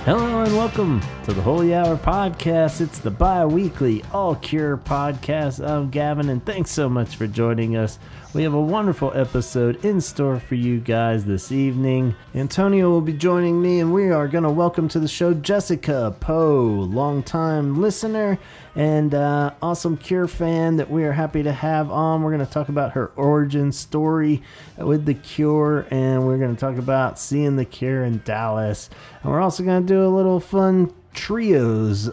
Hello and welcome to the Holy Hour Podcast. It's the bi-weekly all-cure podcast. I'm Gavin, and thanks so much for joining us. We have a wonderful episode in store for you guys this evening. Antonio will be joining me, and we are going to welcome to the show Jessica Poe, longtime listener and awesome Cure fan that we are happy to have on. We're going to talk about her origin story with the Cure, and we're going to talk about seeing the Cure in Dallas. And we're also going to do a little fun trios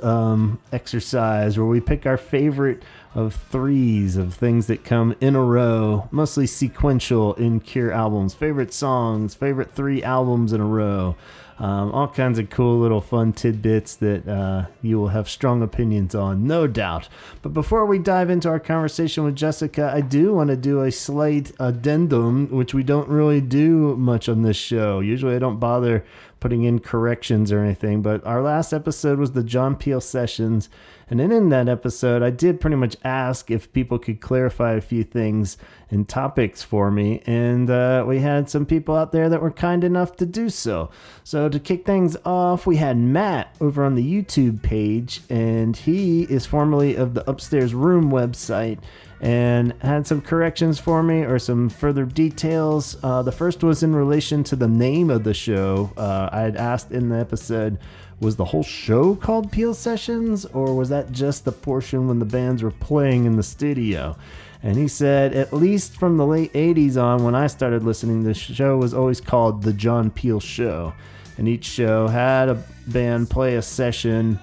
exercise where we pick our favorite of threes of things that come in a row, mostly sequential in Cure albums, favorite songs, favorite three albums in a row. All kinds of cool little fun tidbits that you will have strong opinions on, no doubt. But before we dive into our conversation with Jessica, I do want to do a slight addendum, which we don't really do much on this show. Usually I don't bother putting in corrections or anything, but our last episode was the John Peel Sessions, and then in that episode I did pretty much ask if people could clarify a few things and topics for me, and we had some people out there that were kind enough to do so. So to kick things off, we had Matt over on the YouTube page, and he is formerly of the Upstairs Room website, and had some corrections for me or some further details. The first was in relation to the name of the show. I had asked in the episode, was the whole show called Peel Sessions, or was that just the portion when the bands were playing in the studio? And he said, at least from the late 80s on, when I started listening, the show was always called The John Peel Show. And each show had a band play a session,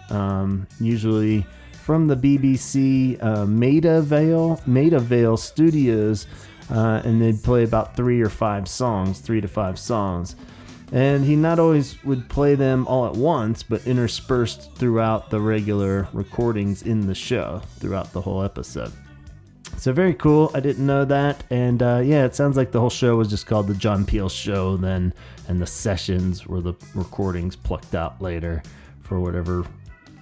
usually from the BBC Maida Vale Studios, and they'd play about 3 to 5 songs. And he not always would play them all at once, but interspersed throughout the regular recordings in the show, throughout the whole episode. So very cool. I didn't know that. And yeah, it sounds like the whole show was just called The John Peel Show then, and the sessions were the recordings plucked out later for whatever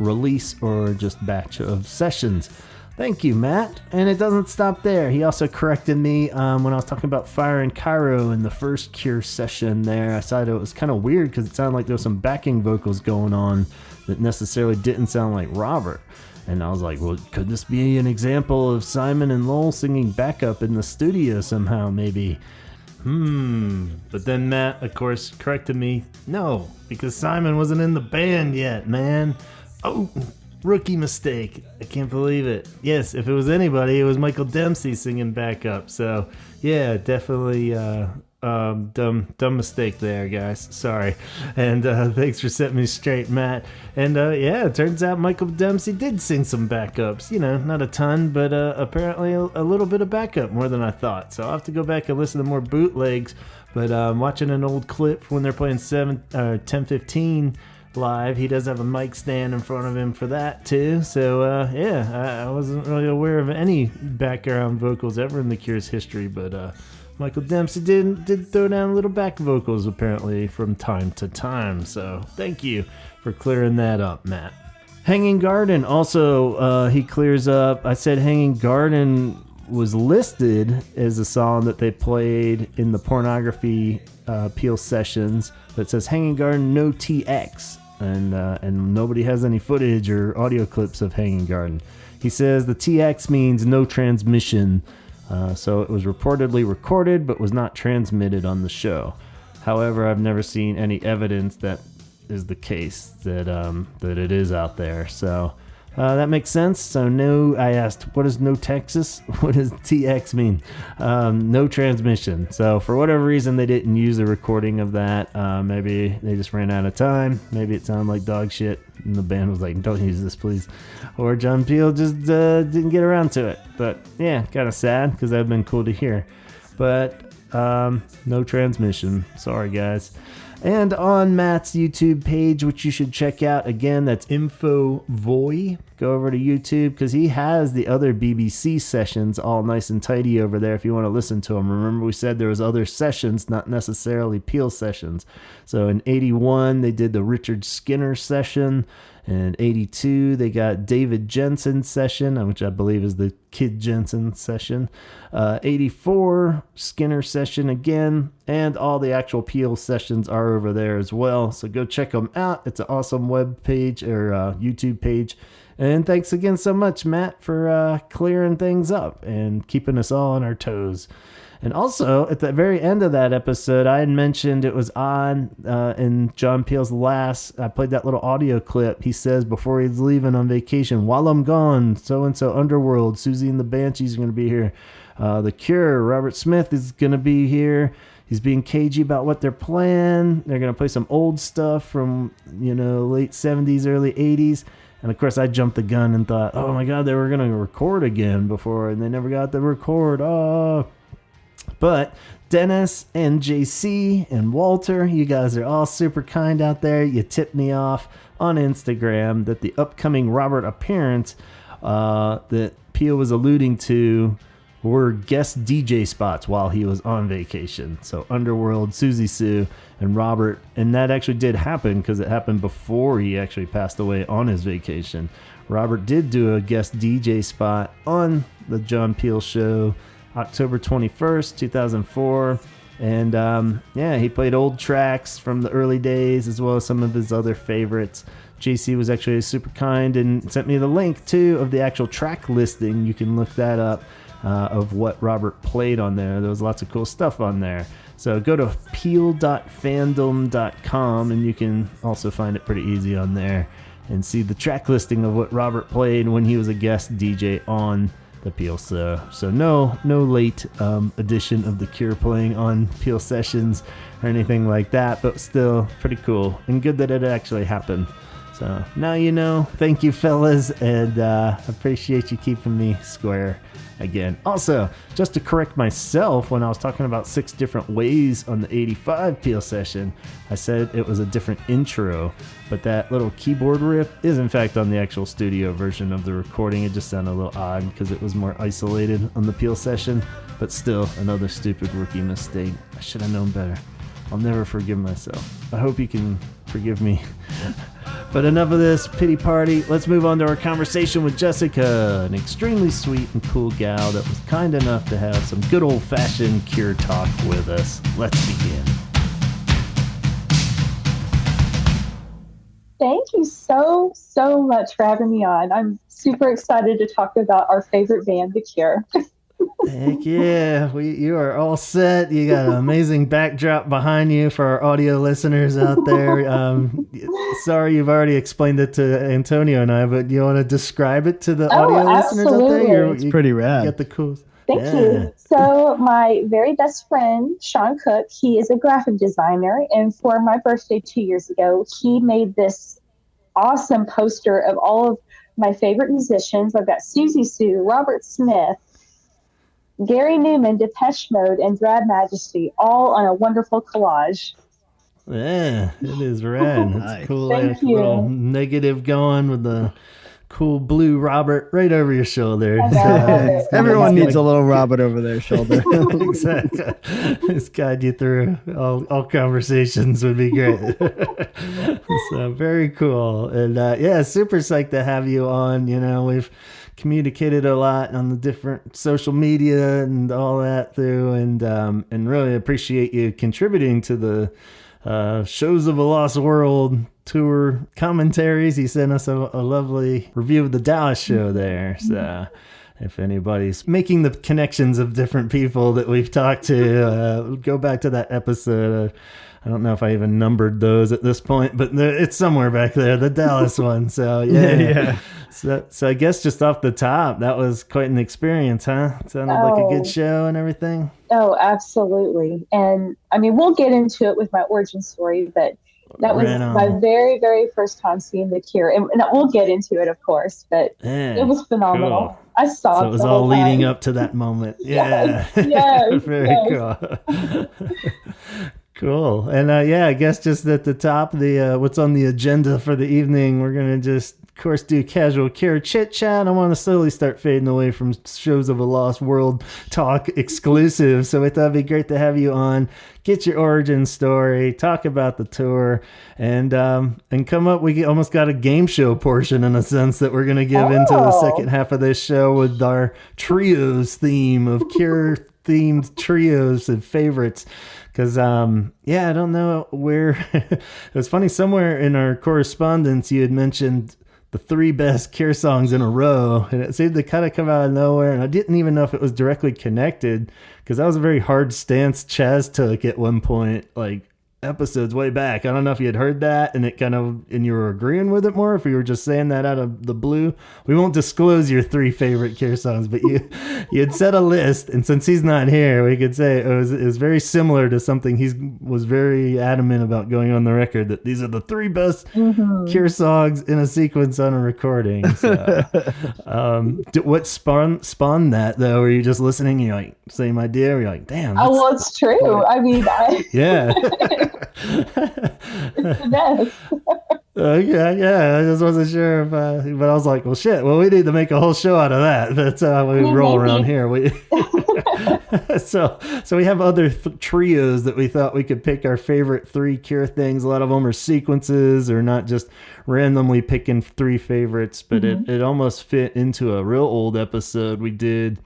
release or just batch of sessions. Thank you, Matt. And it doesn't stop there. He also corrected me when I was talking about Fire in Cairo in the first Cure session there. I thought it was kind of weird because it sounded like there was some backing vocals going on that necessarily didn't sound like Robert. And I was like, well, could this be an example of Simon and Lowell singing backup in the studio somehow, maybe? But then Matt, of course, corrected me. No, because Simon wasn't in the band yet, man. Oh, rookie mistake. I can't believe it. Yes, if it was anybody, it was Michael Dempsey singing backup. So, yeah, definitely dumb mistake there, guys. Sorry. And thanks for setting me straight, Matt. And yeah, it turns out Michael Dempsey did sing some backups. You know, not a ton, but apparently a little bit of backup, more than I thought. So I'll have to go back and listen to more bootlegs. But watching an old clip when they're playing 10:15 live, he does have a mic stand in front of him for that too. So yeah, I wasn't really aware of any background vocals ever in the Cure's history, but Michael Dempsey did throw down little back vocals apparently from time to time. So thank you for clearing that up, Matt. Hanging Garden also, he clears up. I said Hanging Garden was listed as a song that they played in the pornography Peel sessions, but it says Hanging Garden no TX. And nobody has any footage or audio clips of Hanging Garden. He says the TX means no transmission, so it was reportedly recorded but was not transmitted on the show. However, I've never seen any evidence that is the case, that it is out there. So that makes sense. So no, I asked, what is no Texas? What does TX mean? No transmission. So for whatever reason, they didn't use a recording of that. Maybe they just ran out of time. Maybe it sounded like dog shit, and the band was like, don't use this, please. Or John Peel just didn't get around to it. But yeah, kind of sad, because that would have been cool to hear. But no transmission. Sorry, guys. And on Matt's YouTube page, which you should check out, again, that's InfoVoy, go over to YouTube because he has the other BBC sessions all nice and tidy over there if you want to listen to them. Remember we said there was other sessions, not necessarily Peel sessions. So in 81, they did the Richard Skinner session. In 82, they got David Jensen's session, which I believe is the Kid Jensen session. 84, Skinner session again. And all the actual Peel sessions are over there as well. So go check them out. It's an awesome web page or YouTube page. And thanks again so much, Matt, for clearing things up and keeping us all on our toes. And also, at the very end of that episode, I had mentioned it was on in John Peel's last, I played that little audio clip. He says before he's leaving on vacation, while I'm gone, so-and-so Underworld, Susie and the Banshees are going to be here. The Cure, Robert Smith is going to be here. He's being cagey about what they're playing. They're going to play some old stuff from, late 70s, early 80s. And of course, I jumped the gun and thought, oh my God, they were going to record again before, and they never got to record. Oh. But Dennis and JC and Walter, you guys are all super kind out there. You tipped me off on Instagram that the upcoming Robert appearance that Peel was alluding to were guest DJ spots while he was on vacation. So Underworld, Susie Sue, and Robert. And that actually did happen because it happened before he actually passed away on his vacation. Robert did do a guest DJ spot on the John Peel show October 21st, 2004. And he played old tracks from the early days as well as some of his other favorites. JC was actually super kind and sent me the link too of the actual track listing. You can look that up of what Robert played on there. There was lots of cool stuff on there. So go to peel.fandom.com and you can also find it pretty easy on there and see the track listing of what Robert played when he was a guest DJ on the Peel. So no late edition of The Cure playing on Peel sessions or anything like that, but still pretty cool and good that it actually happened. So now you know. Thank you, fellas, and appreciate you keeping me square again. Also, just to correct myself, when I was talking about 6 different ways on the 85 Peel session, I said it was a different intro, but that little keyboard riff is in fact on the actual studio version of the recording. It just sounded a little odd because it was more isolated on the Peel session, but still another stupid rookie mistake. I should have known better. I'll never forgive myself. I hope you can forgive me. But enough of this pity party. Let's move on to our conversation with Jessica, an extremely sweet and cool gal that was kind enough to have some good old-fashioned Cure talk with us. Let's begin. Thank you so much for having me on. I'm super excited to talk about our favorite band, The Cure. Heck yeah. You are all set. You got an amazing backdrop behind you for our audio listeners out there. Sorry, you've already explained it to Antonio and I, but do you want to describe it to the audio listeners out there? It's pretty rad. Get the cool. Thank you. So my very best friend, Sean Cook, he is a graphic designer. And for my birthday 2 years ago, he made this awesome poster of all of my favorite musicians. I've got Susie Sue, Robert Smith, Gary Newman, Depeche Mode, and Brad Majesty, all on a wonderful collage. Yeah, it is rad. It's cool. Thank you. Little negative going with the cool blue Robert right over your shoulder. Everyone needs a little Robert over their shoulder. Exactly. Just guide you through all conversations would be great. So very cool. And super psyched to have you on. We've communicated a lot on the different social media and all that through, and really appreciate you contributing to the Shows of a Lost World tour commentaries. He sent us a lovely review of the Dallas show there. So if anybody's making the connections of different people that we've talked to, go back to that episode. I don't know if I even numbered those at this point, but it's somewhere back there, the Dallas one. So yeah. So I guess just off the top, that was quite an experience, huh? It sounded like a good show and everything. Oh, absolutely. And I mean, we'll get into it with my origin story, but that was my very, very first time seeing The Cure. And we'll get into it, of course, but it was phenomenal. Cool. I saw it. So it was all leading up to that moment. Yeah. Yes. Very cool. Cool. And I guess just at the top, the what's on the agenda for the evening, we're going to just of course, do casual Cure chit chat. I want to slowly start fading away from Shows of a Lost World talk exclusive. So we thought it'd be great to have you on, get your origin story, talk about the tour, and come up. We almost got a game show portion in a sense that we're going to give into the second half of this show with our trios theme of Cure themed trios and favorites. Because, I don't know where. It was funny, somewhere in our correspondence, you had mentioned the 3 best Cure songs in a row, and it seemed to kind of come out of nowhere, and I didn't even know if it was directly connected, because that was a very hard stance Chaz took at one point, like episodes way back. I don't know if you had heard that and you were agreeing with it more, if you were just saying that out of the blue. We won't disclose your 3 favorite Cure songs, but you had set a list, and since he's not here, we could say it was very similar to something he was very adamant about going on the record, that these are the 3 best Cure songs in a sequence on a recording. So, what spawned that though? Were you just listening and you're like, same idea? Or you're like, damn. Well, it's true. I mean, yeah. It's the best. Yeah. I just wasn't sure if, but I was like, well, shit. Well, we need to make a whole show out of that. That's how we roll around here. So we have other trios that we thought we could pick our favorite 3 Cure things. A lot of them are sequences, or not just randomly picking 3 favorites, but it almost fit into a real old episode we did.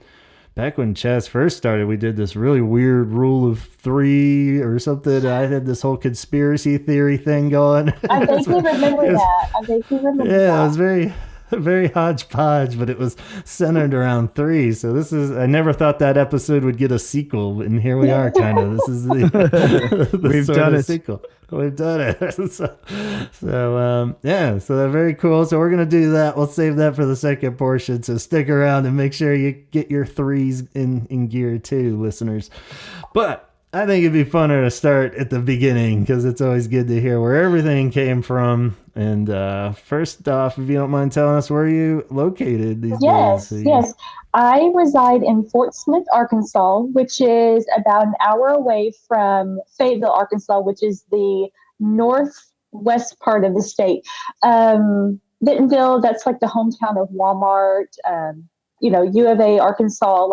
Back when Chaz first started, we did this really weird rule of 3 or something. I had this whole conspiracy theory thing going. I vaguely remember that. It was very, very hodgepodge, but it was centered around 3. So I never thought that episode would get a sequel, and here we are, kind of. This is the We've done a sequel. We've done it. So they're very cool. So we're going to do that. We'll save that for the second portion. So stick around and make sure you get your 3s in gear too, listeners. But I think it'd be funner to start at the beginning, because it's always good to hear where everything came from. And first off, if you don't mind telling us where you located these days. Yes. I reside in Fort Smith, Arkansas, which is about an hour away from Fayetteville, Arkansas, which is the northwest part of the state. Bentonville, that's like the hometown of Walmart. U of A, Arkansas,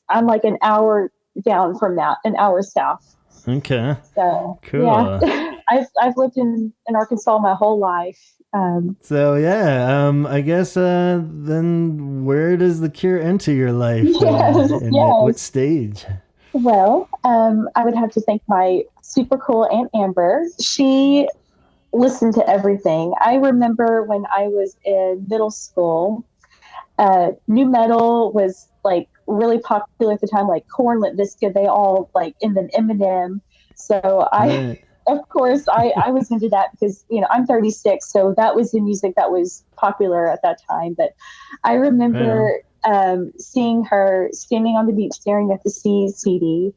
I'm like an hour down from that, an hour south. Okay. So cool. Yeah. I've lived in Arkansas my whole life. I guess then where does the Cure enter your life? Yes. At what stage? Well, I would have to thank my super cool Aunt Amber. She listened to everything. I remember when I was in middle school, new metal was like really popular at the time, like Korn, Limp Bizkit, they all and then Eminem. So of course, I was into that because, I'm 36, so that was the music that was popular at that time. But I remember seeing her standing on the beach staring at the sea CD.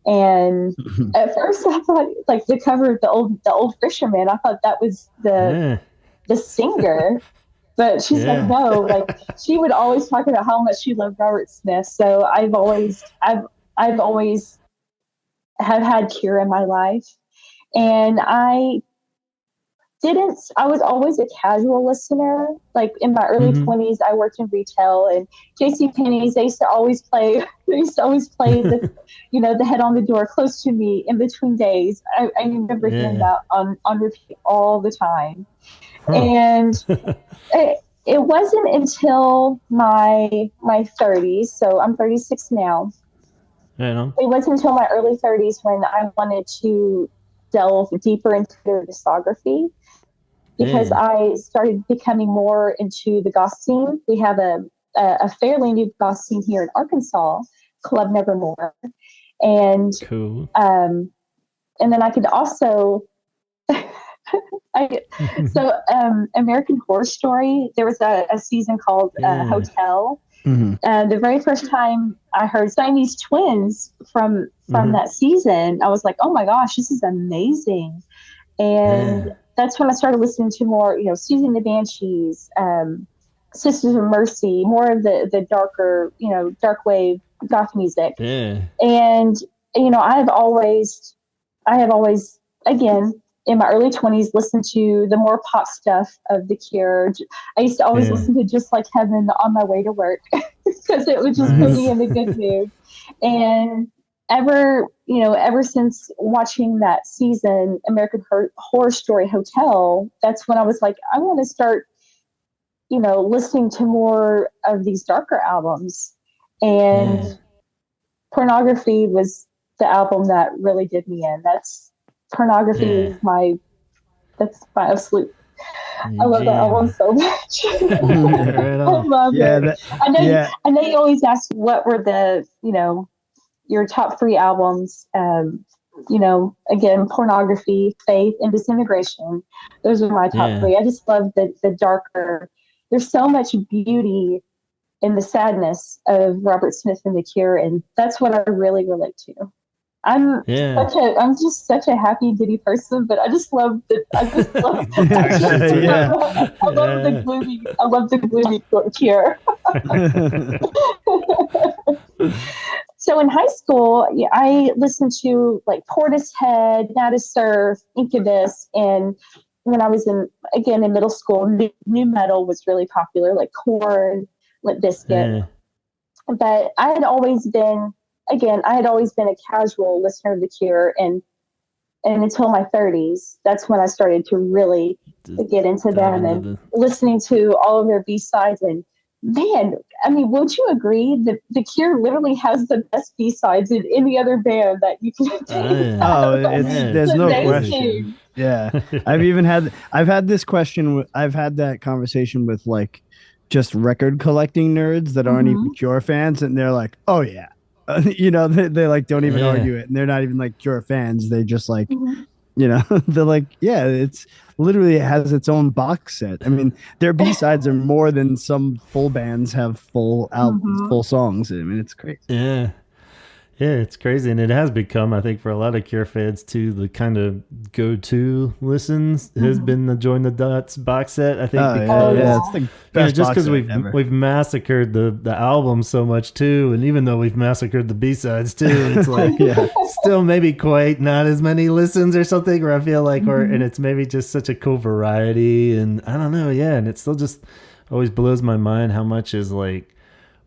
And at first I thought, the cover of the old Fisherman, I thought that was the singer. But she's like, no, she would always talk about how much she loved Robert Smith. So I've always have had Cure in my life. And I was always a casual listener. Like in my early 20s, I worked in retail, and JCPenney's, they used to always play the, the Head on the Door, Close to Me, In Between Days. I remember hearing that on repeat all the time. Huh. And it wasn't until my 30s, so I'm 36 now. It wasn't until my early 30s when I wanted to delve deeper into their discography, because I started becoming more into the goth scene. We have a fairly new goth scene here in Arkansas, Club Nevermore, and cool. And then I could also, American Horror Story. There was a season called Hotel. Mm-hmm. The very first time I heard Siamese Twins from that season, I was like, oh my gosh, this is amazing. And that's when I started listening to more, Susie and the Banshees, Sisters of Mercy, more of the darker, dark wave goth music. Yeah. And, I have always, again, in my early 20s, listened to the more pop stuff of The Cure. I used to always listen to Just Like Heaven on my way to work because it would just put me in a good mood. And ever since watching that season, American Horror Story Hotel, that's when I was like, I want to start, listening to more of these darker albums. And Pornography was the album that really did me in. Pornography is that's my absolute. I love that album so much. Right I love it. I know you always ask what were the your top 3 albums. Again, Pornography, Faith, and Disintegration. Those are my top 3. I just love the darker. There's so much beauty in the sadness of Robert Smith and The Cure, and that's what I really relate to. I'm just such a happy, giddy person, but I just love the gloomy Cure. So in high school, I listened to like Portishead, Nada Surf, Incubus, and when I was in middle school, new metal was really popular, like Korn, Limp Bizkit. But I had always been a casual listener of The Cure, and until my 30s, that's when I started to really get into them and listening to all of their B-sides. And man, I mean, would you agree that The Cure literally has the best B-sides in any other band that you can take? There's no question. Yeah. I've had that conversation with like just record collecting nerds that aren't even Cure fans, and they're like, oh yeah. They like don't even argue it, and they're not even like Cure fans. They just like, they're like, yeah, it's literally, it has its own box set. I mean, their B-sides are more than some full bands have full albums, full songs. I mean, it's crazy. Yeah, it's crazy, and it has become, I think, for a lot of Cure fans too, the kind of go-to listens has been the Join the Dots box set. I think it's the best just because we've massacred the album so much too, and even though we've massacred the B-sides too, it's like still maybe quite not as many listens or something. Or I feel like, and it's maybe just such a cool variety, and I don't know, and it still just always blows my mind how much is like.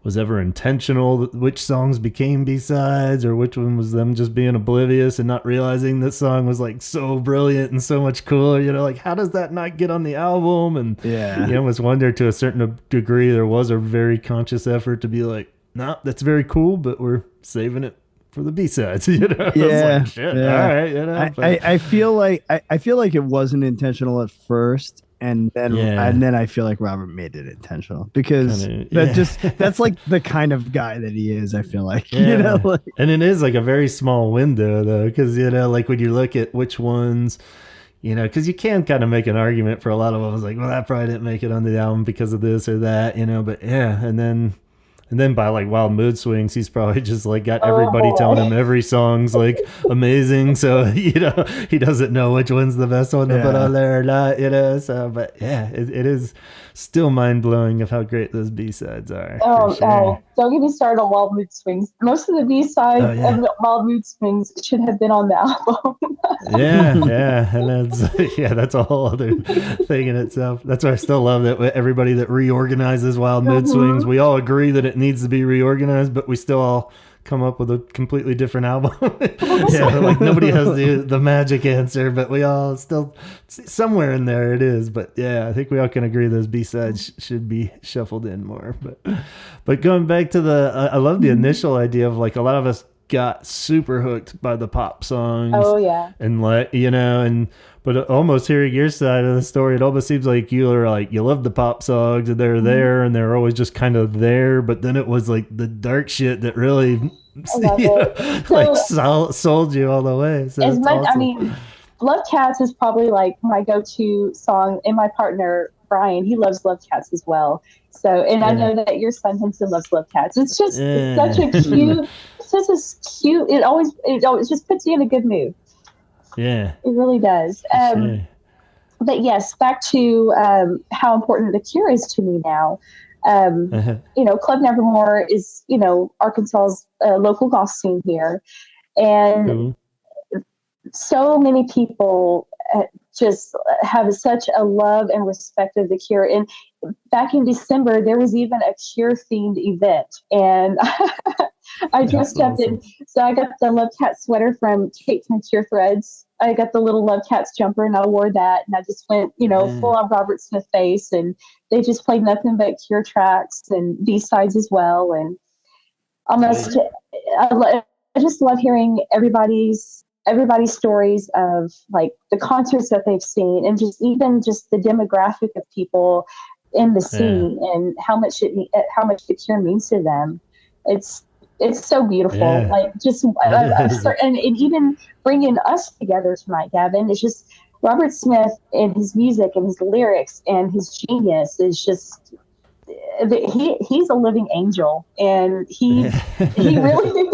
Was ever intentional, which songs became B-sides, or which one was them just being oblivious and not realizing this song was like so brilliant and so much cooler, like how does that not get on the album? And you almost wonder to a certain degree there was a very conscious effort to be like, nah, that's very cool, but we're saving it for the B-sides. Like, shit, all right, I feel like it wasn't intentional at first. And then I feel like Robert made it intentional because that's like the kind of guy that he is. I feel like, and it is like a very small window though. Cause like when you look at which ones, cause you can kind of make an argument for a lot of them. It's like, well, that probably didn't make it onto the album because of this or that, but and then by like Wild Mood Swings, he's probably just like got everybody telling him every song's like amazing. So, he doesn't know which one's the best one to put on there or not, So, but it is still mind blowing of how great those B-sides are. Don't get me started on Wild Mood Swings. Most of the B-sides of Wild Mood Swings should have been on the album. And that's a whole other thing in itself. That's why I still love that everybody that reorganizes Wild Mood Swings, we all agree that it needs to be reorganized, but we still all come up with a completely different album. Like nobody has the magic answer, but we all still somewhere in there it is. But I think we all can agree those B-sides should be shuffled in more. But going back to I love the initial idea of like a lot of us got super hooked by the pop songs. And like, but almost hearing your side of the story, it almost seems like you love the pop songs and they're there and they're always just kind of there. But then it was like the dark shit that really sold you all the way. So awesome. I mean, Love Cats is probably like my go-to song, and my partner Brian, he loves Love Cats as well. So, and I know that your son Henson loves Love Cats. It's just it's such a cute. It's just as cute. It always just puts you in a good mood. Yeah, it really does. But yes, back to how important The Cure is to me now. Club Nevermore is Arkansas's local goth scene here, and so many people just have such a love and respect of the Cure. And back in December, there was even a Cure themed event, and I dressed up in. So I got the Love Cat sweater from Kate from Cure Threads. I got the little Love Cats jumper, and I wore that, and I just went, full on Robert Smith face, and they just played nothing but Cure tracks and B-sides as well, and almost. I just love hearing everybody's stories of like the concerts that they've seen, and just the demographic of people in the scene, and how much the Cure means to them. It's so beautiful. Like just and even bringing us together tonight, Gavin. It's just Robert Smith and his music and his lyrics and his genius is just. He's a living angel, and he really.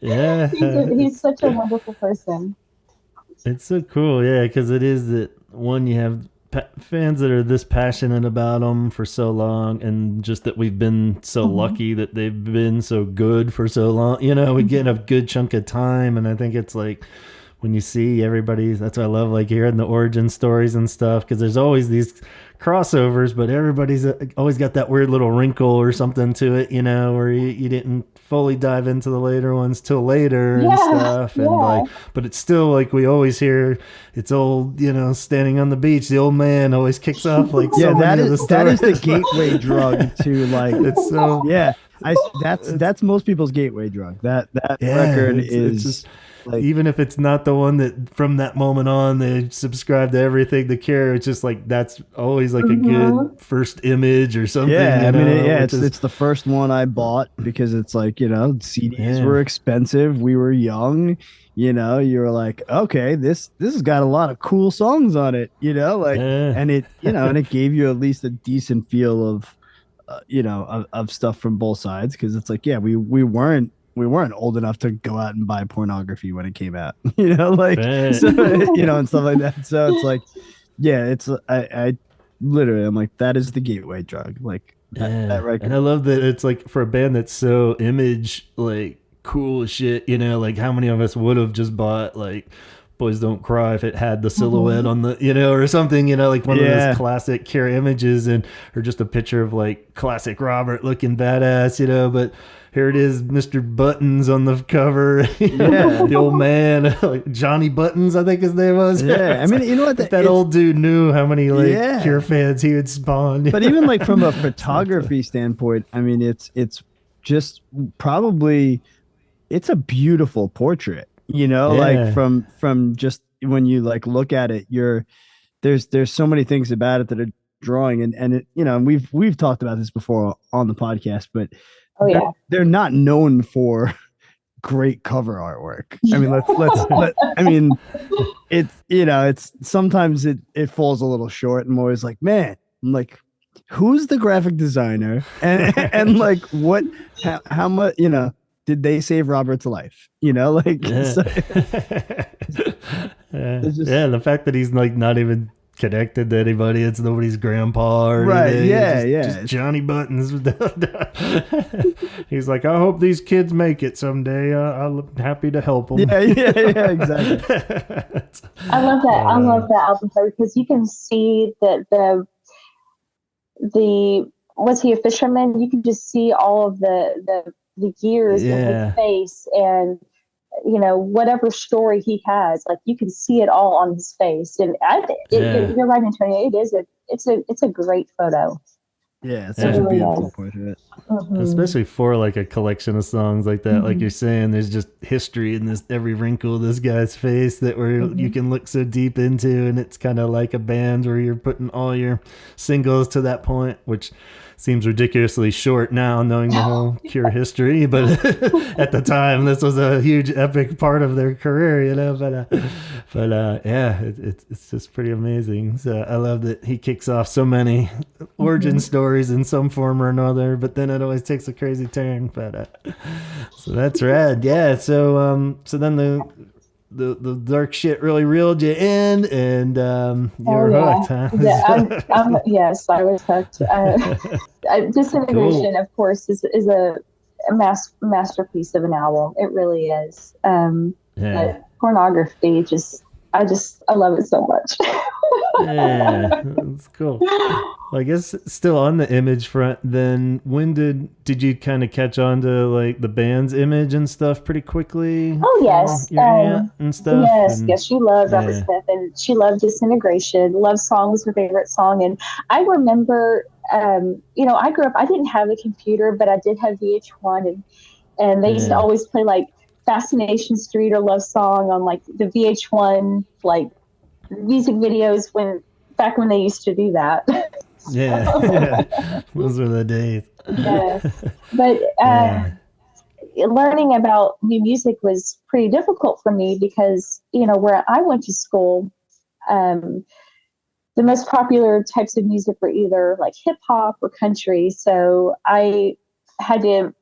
Yeah, he's such a wonderful person. It's so cool, because it is that one, you have fans that are this passionate about them for so long, and just that we've been so lucky that they've been so good for so long. We get a good chunk of time, and I think it's like when you see everybody, that's why I love like hearing the origin stories and stuff, because there's always these crossovers, but everybody's always got that weird little wrinkle or something to it, where you didn't fully dive into the later ones till later and stuff, and like, but it's still like we always hear it's old, standing on the beach, the old man always kicks off like that is the gateway drug to like it's so that's most people's gateway drug. That record is just, like, even if it's not the one that from that moment on they subscribe to everything the Cure, it's just like that's always like a good first image or something. It's the first one I bought because it's like, CDs were expensive, we were young, you were like, okay, this has got a lot of cool songs on it, and it and it gave you at least a decent feel of of stuff from both sides, because it's like, we weren't old enough to go out and buy pornography when it came out, so, and stuff like that. So it's like, I literally, I'm like, that is the gateway drug. Like that record. And I love that it's like for a band that's so image, like cool as shit, like how many of us would have just bought like Boys Don't Cry if it had the silhouette on the, or something, like one of those classic Cure images, or just a picture of like classic Robert looking badass, but here it is, Mr. Buttons on the cover. The old man, like Johnny Buttons, I think his name was. Yeah, I mean, you know what? That old dude knew how many Cure fans he would spawn. But even like from a photography standpoint, I mean, it's just probably it's a beautiful portrait. Like from just when you like look at it, there's so many things about it that are drawing, and it, and we've talked about this before on the podcast, but. They're not known for great cover artwork. I mean, I mean, it's sometimes it falls a little short. I'm always like, man, I'm like, who's the graphic designer, and like how much did they save Robert's life? Like so, the fact that he's like not even connected to anybody, it's nobody's grandpa or anything. Just Johnny Buttons. He's like, I hope these kids make it someday. I'm happy to help them. Exactly. I love that. I love that album cover because you can see that the was he a fisherman? You can just see all of the gears in his face, and whatever story he has, like you can see it all on his face. And you're right, Antonio. It's a great photo. Yeah, it's such a beautiful portrait. Especially for like a collection of songs like that. Like you're saying, there's just history in this every wrinkle of this guy's face that you can look so deep into, and it's kind of like a band where you're putting all your singles to that point, which seems ridiculously short now, knowing the whole Cure history, but at the time this was a huge epic part of their career, but it's just pretty amazing. So I love that he kicks off so many origin stories in some form or another, but then it always takes a crazy turn. But so that's rad. So then the dark shit really reeled you in, and you were hooked, huh? Yes, I was hooked. Disintegration, of course, is a masterpiece of an album. It really is. But pornography, just I love it so much. Yeah, that's cool. Well, I guess still on the image front, then when did you kind of catch on to like the band's image and stuff pretty quickly? Oh yes, your aunt and stuff. yes. She loved Robert Smith, and she loved Disintegration. Love Song was her favorite song, and I remember, I grew up. I didn't have a computer, but I did have VH1, and they used to always play like Fascination Street or Love Song on like the VH1 like music videos back when they used to do that. Yeah. Those were the days. Yes, but learning about new music was pretty difficult for me because where I went to school, the most popular types of music were either like hip hop or country. So I had to,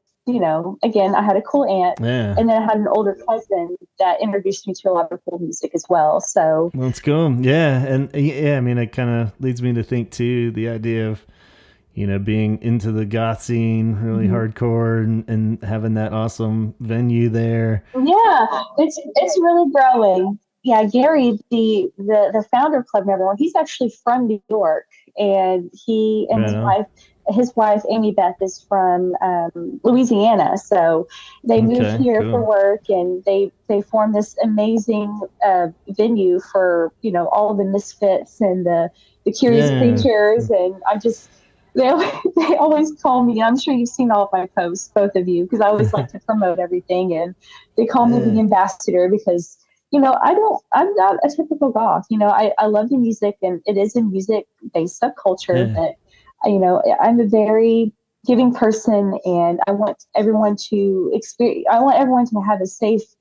again, I had a cool aunt, and then I had an older cousin that introduced me to a lot of cool music as well. So that's cool. Yeah. And I mean, it kind of leads me to think too, the idea of, being into the goth scene, really hardcore and having that awesome venue there. Yeah, it's really growing. Yeah, Gary, the founder of Club Nevermore, he's actually from New York, and he and his wife Amy Beth is from Louisiana. So they moved here for work, and they formed this amazing venue for all the misfits and the curious creatures, and they always call me. I'm sure you've seen all of my posts, both of you, because I always like to promote everything, and they call me the ambassador because I'm not a typical goth. I love the music, and it is a music-based subculture, but I'm a very giving person, and I want everyone to experience. I want everyone to have a safe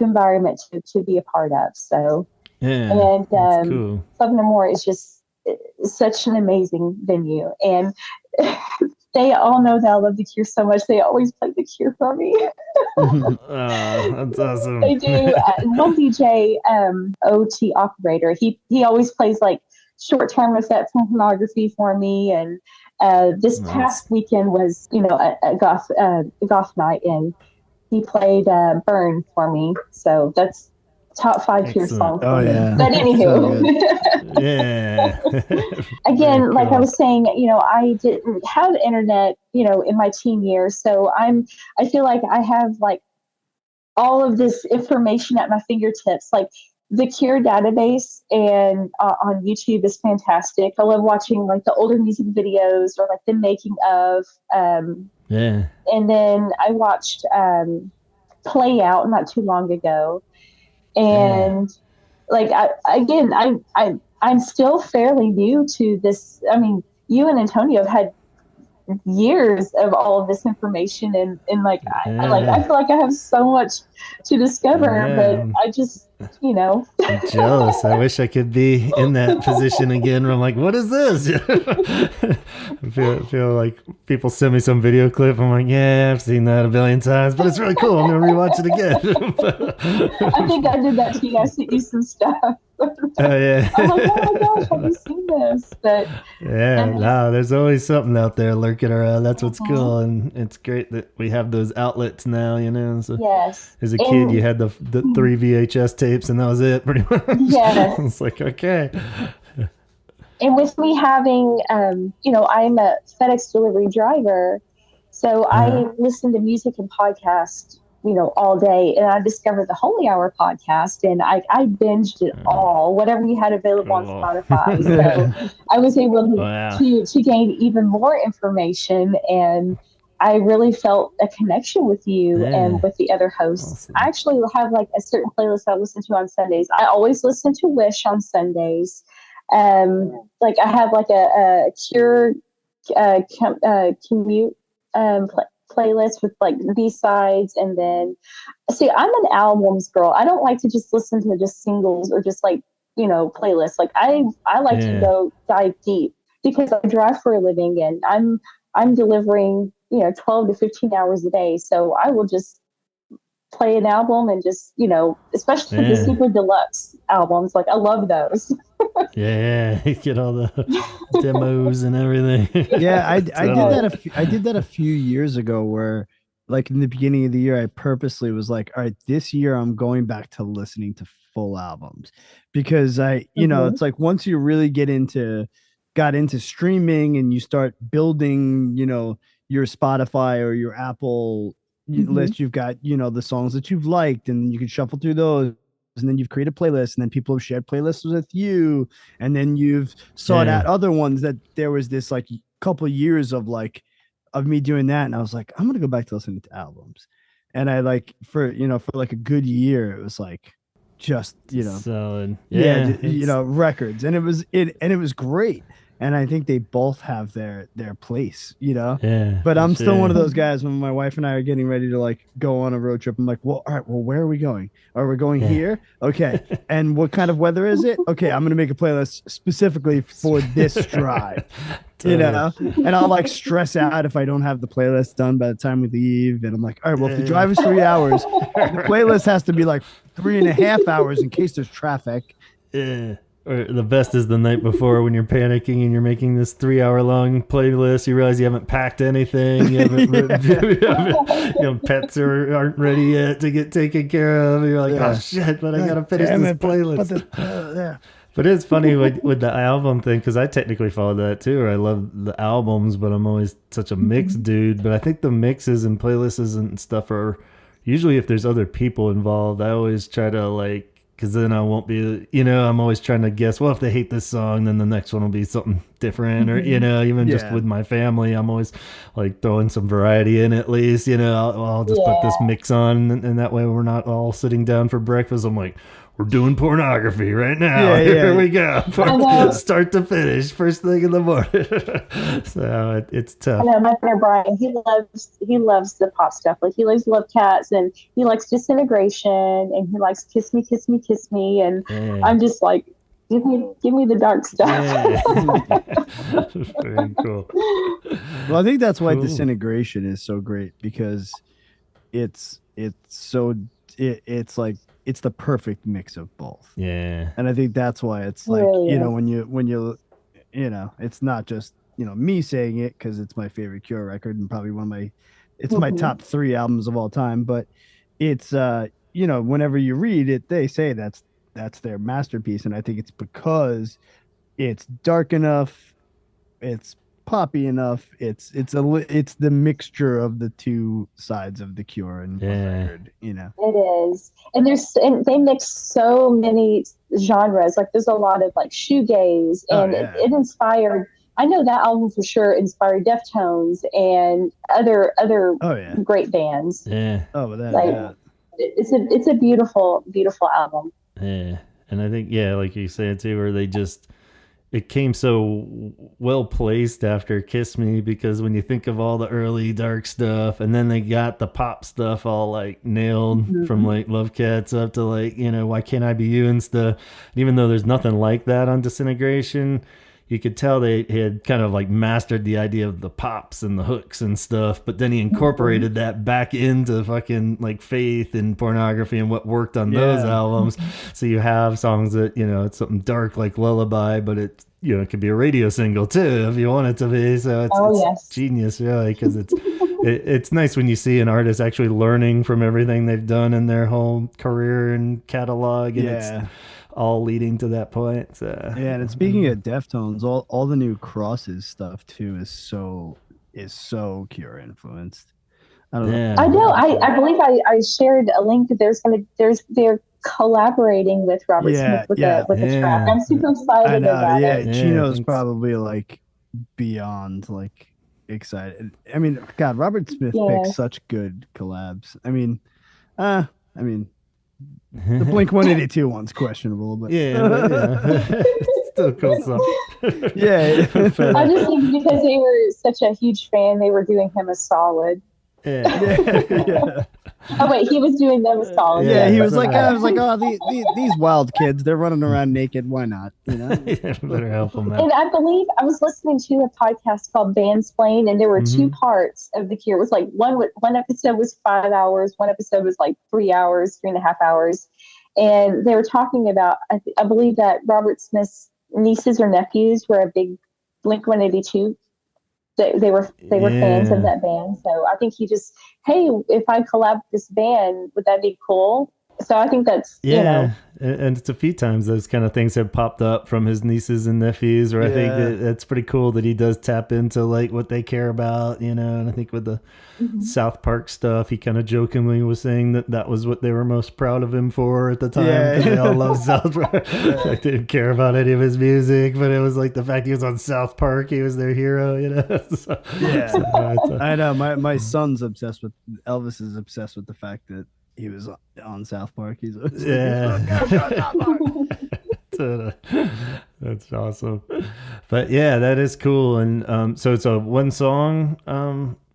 environment to be a part of. So, and cool. Club No More is just such an amazing venue, and they all know that I love The Cure so much. They always play The Cure for me. That's awesome. They do. One DJ, OT operator, he always plays like short-term effect from pornography for me, and this past weekend was a goth night, and he played Burn for me. So that's top 5 Cure songs. Oh yeah. But anywho, again, cool. like I was saying, I didn't have internet, in my teen years, so I feel like I have like all of this information at my fingertips. Like the Cure database and on YouTube is fantastic. I love watching like the older music videos or like the making of. And then I watched Play Out not too long ago. And like I'm still fairly new to this. I mean, you and Antonio have had years of all of this information, and like I feel like I have so much to discover, but I just I'm jealous. I wish I could be in that position again where I'm like, what is this? I feel like people send me some video clip. I'm like, yeah, I've seen that a billion times, but it's really cool. I'm going to rewatch it again. I think I did that to you. I sent you some stuff. Oh, yeah. I'm like, oh my gosh, have you seen this? But there's always something out there lurking around. That's what's cool, and it's great that we have those outlets now. So yes, as a kid, you had the 3 VHS tapes, and that was it, pretty much. Yes, it's like okay. And with me having, I'm a FedEx delivery driver, so I listen to music and podcasts all day, and I discovered the Holy Hour podcast, and I binged it all, whatever you had available on Spotify. So I was able to gain even more information, and I really felt a connection with you and with the other hosts. Awesome. I actually have like a certain playlist I listen to on Sundays. I always listen to Wish on Sundays. Like I have like a Cure commute playlist with like B-sides, and then I'm an albums girl. I don't like to just listen to just singles or just like playlists. Like I like to go dive deep because I drive for a living, and I'm delivering 12 to 15 hours a day, so I will just play an album and just especially the super deluxe albums, like I love those. You get all the demos and everything. I did that a few years ago, where like in the beginning of the year, I purposely was like, all right, this year I'm going back to listening to full albums because it's like once you really got into streaming and you start building, your Spotify or your Apple list, you've got, the songs that you've liked and you can shuffle through those. And then you've created playlists, and then people have shared playlists with you, and then you've sought out other ones. That there was this like couple years of me doing that, and I was like, I'm gonna go back to listening to albums. And I like for like a good year, it was like just solid, records, and it was great. And I think they both have their place, Yeah. But I'm still one of those guys when my wife and I are getting ready to like go on a road trip. I'm like, well, all right, well, where are we going? Are we going here? Okay. And what kind of weather is it? Okay, I'm gonna make a playlist specifically for this drive. And I'll like stress out if I don't have the playlist done by the time we leave. And I'm like, all right, well, if the drive is 3 hours, the playlist has to be like 3.5 hours in case there's traffic. Yeah. Or the best is the night before when you're panicking and you're making this 3-hour-long playlist. You realize you haven't packed anything. Pets aren't ready yet to get taken care of. You're like, oh shit, but I gotta finish this playlist. But it's funny with the album thing, because I technically follow that too. I love the albums, but I'm always such a mix dude. But I think the mixes and playlists and stuff are usually, if there's other people involved, I always try to because then I won't be, I'm always trying to guess, well, if they hate this song, then the next one will be something different. Or, even just with my family, I'm always like throwing some variety in at least, I'll just put this mix on, and that way we're not all sitting down for breakfast. I'm like, we're doing pornography right now. Here we go. Start to finish, first thing in the morning. So it's tough. I know my friend Brian, he loves the pop stuff. Like he loves Love Cats, and he likes Disintegration, and he likes Kiss Me, Kiss Me, Kiss Me. And I'm just like, give me the dark stuff. Very cool. Well, I think that's why Disintegration is so great, because it's like, it's the perfect mix of both. Yeah. And I think that's why it's like, when you it's not just, me saying it because it's my favorite Cure record and probably my top 3 albums of all time, but it's, whenever you read it, they say that's their masterpiece. And I think it's because it's dark enough, it's poppy enough, it's the mixture of the two sides of the Cure and record, It is. And they mix so many genres. Like there's a lot of like shoegaze, and it inspired, I know that album for sure inspired Deftones and other great bands. Yeah. Oh, that it's a beautiful, beautiful album. Yeah. And I think, like you said too, where it came so well placed after Kiss Me, because when you think of all the early dark stuff, and then they got the pop stuff all like nailed from like Love Cats up to like, Why Can't I Be You and stuff. And even though there's nothing like that on Disintegration, you could tell they had kind of like mastered the idea of the pops and the hooks and stuff, but then he incorporated that back into fucking like Faith and Pornography and what worked on those albums. So you have songs that, it's something dark like Lullaby, but it, it could be a radio single too if you want it to be. So it's genius, really, because it's nice when you see an artist actually learning from everything they've done in their whole career and catalog, and it's all leading to that point. So. Yeah, and speaking of Deftones, all the new Crosses stuff too is so Cure influenced. I don't know. I know. I believe I shared a link. They're collaborating with Robert Smith with the track. I'm super excited about it. Yeah, Chino's probably like beyond like excited. I mean, God, Robert Smith picks such good collabs. I mean, the Blink 182 one's questionable, but still cool stuff. I just think because they were such a huge fan, they were doing him a solid. Oh wait, he was doing them a solid. He was like, oh, these wild kids, they're running around naked. Why not? Better help them out. And I believe I was listening to a podcast called Bandsplain, and there were 2 parts of the Cure. It was like one episode was 5 hours, one episode was like 3 hours, 3.5 hours, and they were talking about. I believe that Robert Smith's nieces or nephews were a big Blink 182 they were fans of that band. So I think he just, hey, if I collab with this band, would that be cool? So I think that's, and it's a few times those kind of things have popped up from his nieces and nephews, where I think that's pretty cool that he does tap into like what they care about, and I think with the South Park stuff, he kind of jokingly was saying that was what they were most proud of him for at the time, because they all love South Park. Like, they didn't care about any of his music, but it was like the fact he was on South Park, he was their hero, So, I know my son's obsessed with Elvis, is obsessed with the fact that he was on South Park. He's South Park. That's awesome. But yeah, that is cool. And so it's a one song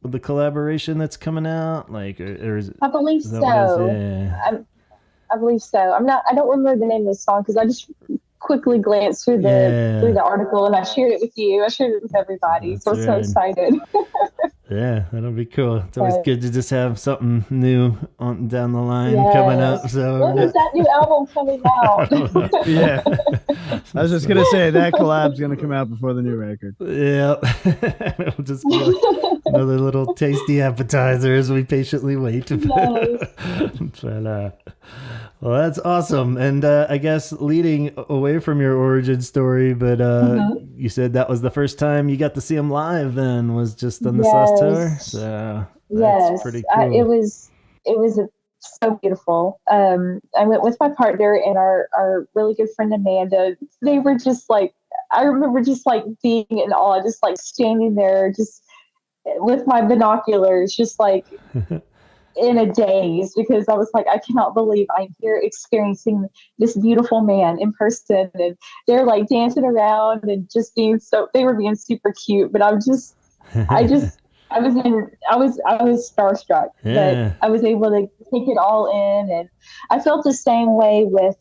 with the collaboration that's coming out, like, or is it, I believe so. I believe so. I don't remember the name of the song because I just quickly glanced through the article and I shared it with you. I shared it with everybody. That's so I'm so excited. Yeah, that'll be cool. It's always good to just have something new on down the line coming up. So when is that new album coming out? I was just gonna say that collab's gonna come out before the new record. Yeah, it'll just be like another little tasty appetizer as we patiently wait. But well, that's awesome. And I guess leading away from your origin story, but you said that was the first time you got to see him live. Then was just on this last tour. So that's pretty cool. It was so beautiful. I went with my partner and our really good friend Amanda. They were just like, I remember just like being in awe, just like standing there, just with my binoculars, just like in a daze, because I was like, I cannot believe I'm here experiencing this beautiful man in person. And they're like dancing around and just they were being super cute, but I was starstruck, but I was able to take it all in. And I felt the same way with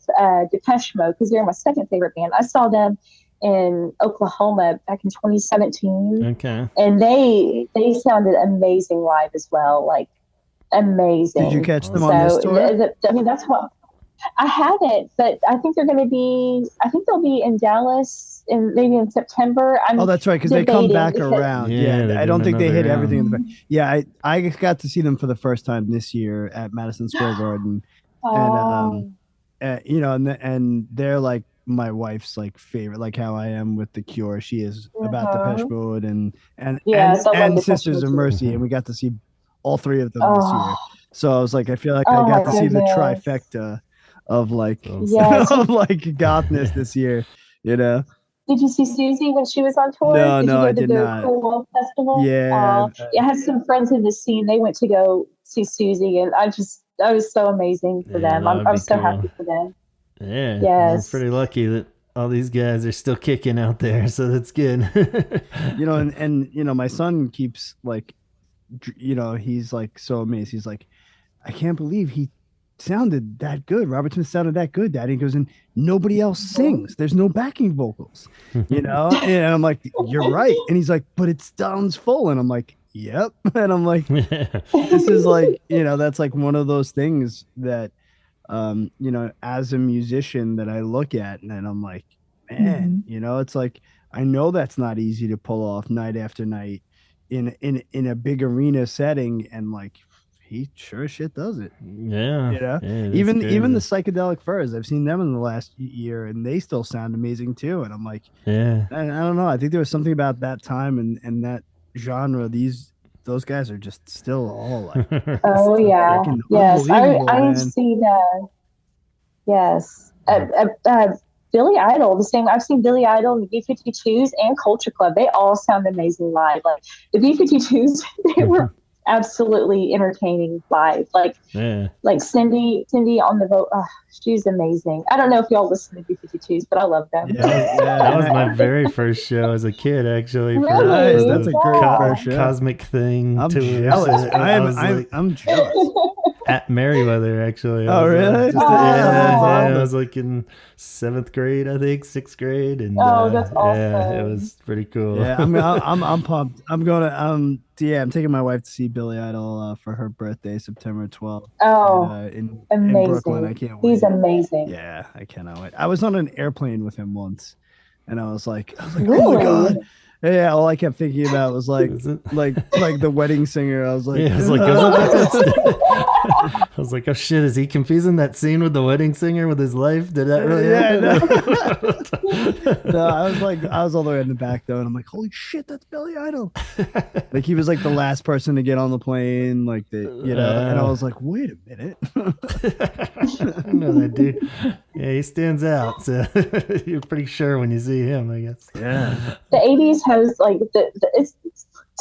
Depeche Mode, because they're my second favorite band. I saw them in Oklahoma back in 2017. Okay. And they sounded amazing live as well. Like, amazing. Did you catch them on this tour? I mean, that's what I haven't, but I think they'll be in Dallas maybe in September. That's right, because they come back around. Yeah, I don't think they hit everything in the back. Yeah, I got to see them for the first time this year at Madison Square Garden. And and they're like my wife's like favorite, like how I am with The Cure. She is about Depeche Mode and Sisters of Mercy, and we got to see all three of them this year. So I was like, I feel like I got to see the trifecta of like of like gothness this year, Did you see Susie when she was on tour? No, I did not. Cool Festival? Yeah. I had some friends in the scene. They went to go see Susie, and I was so amazing for them. I'm so happy for them. Yeah. Yes. We're pretty lucky that all these guys are still kicking out there, so that's good. And my son keeps like, he's like so amazed. He's like, I can't believe he sounded that good. Robert Smith sounded that good, Daddy. He goes, and nobody else sings. There's no backing vocals, And I'm like, you're right. And he's like, but it sounds full. And I'm like, yep. And I'm like, this is like, that's like one of those things that, as a musician that I look at and I'm like, man, it's like, I know that's not easy to pull off night after night in a big arena setting, and like he sure as shit does it. Even the Psychedelic Furs, I've seen them in the last year and they still sound amazing too. And I'm like, I don't know, I think there was something about that time and that genre. Those guys are just still all like yes, I've seen Billy Idol, the same. I've seen Billy Idol and the B-52s and Culture Club. They all sound amazing live. Like the B-52s, they were absolutely entertaining live. Like Cindy on the vote. Oh, she's amazing. I don't know if y'all listen to B-52s, but I love them. That was my very first show as a kid, actually. Really? That's a great first show. Cosmic Thing. I'm jealous. I'm jealous. At Merriweather, actually. Oh, really? I was like in 7th grade, I think, 6th grade, and that's awesome. Yeah, it was pretty cool. Yeah, I'm pumped. I'm taking my wife to see Billy Idol for her birthday, September 12th. Oh, in amazing! Brooklyn. I can't wait. He's amazing. Yeah, I cannot wait. I was on an airplane with him once, and I was like, really? oh my god. Yeah, all I kept thinking about was like the wedding singer. I was like, yeah, I was like, I was like, oh shit, is he confusing that scene with the wedding singer with his life? Did that really happen? No, I was all the way in the back though, and I'm like, holy shit, that's Billy Idol. Like he was like the last person to get on the plane, like and I was like, wait a minute. I know that dude. Yeah, he stands out. So you're pretty sure when you see him, I guess. Yeah. The 80s has like it's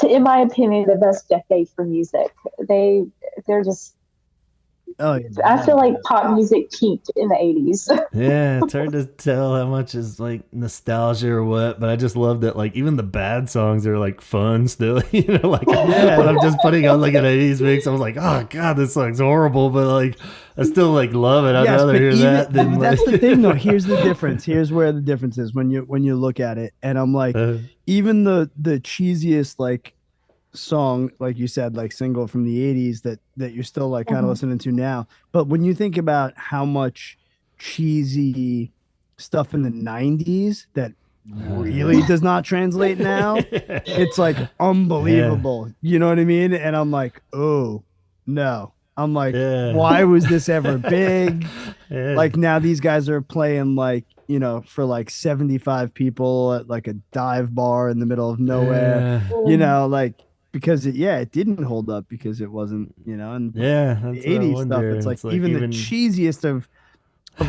in my opinion the best decade for music. They're just Oh, yeah. I feel like pop music peaked in the 80s. Yeah, it's hard to tell how much is like nostalgia or what, but I just love that like even the bad songs are like fun still. Like when I'm just putting on like an 80s mix, I was like, oh god, this song's horrible, but like I still like love it. I'd rather hear that than that's the thing though. Here's the difference. Here's where the difference is when you look at it. And I'm like, even the cheesiest like song, like you said, like single from the 80s that you're still like kind of listening to now. But when you think about how much cheesy stuff in the 90s that really does not translate now, it's like unbelievable. You know what I mean? And I'm like, oh no. I'm like, why was this ever big? Like now these guys are playing like, for like 75 people at like a dive bar in the middle of nowhere, like because it didn't hold up because it wasn't, and the 80s stuff. It's like even the cheesiest of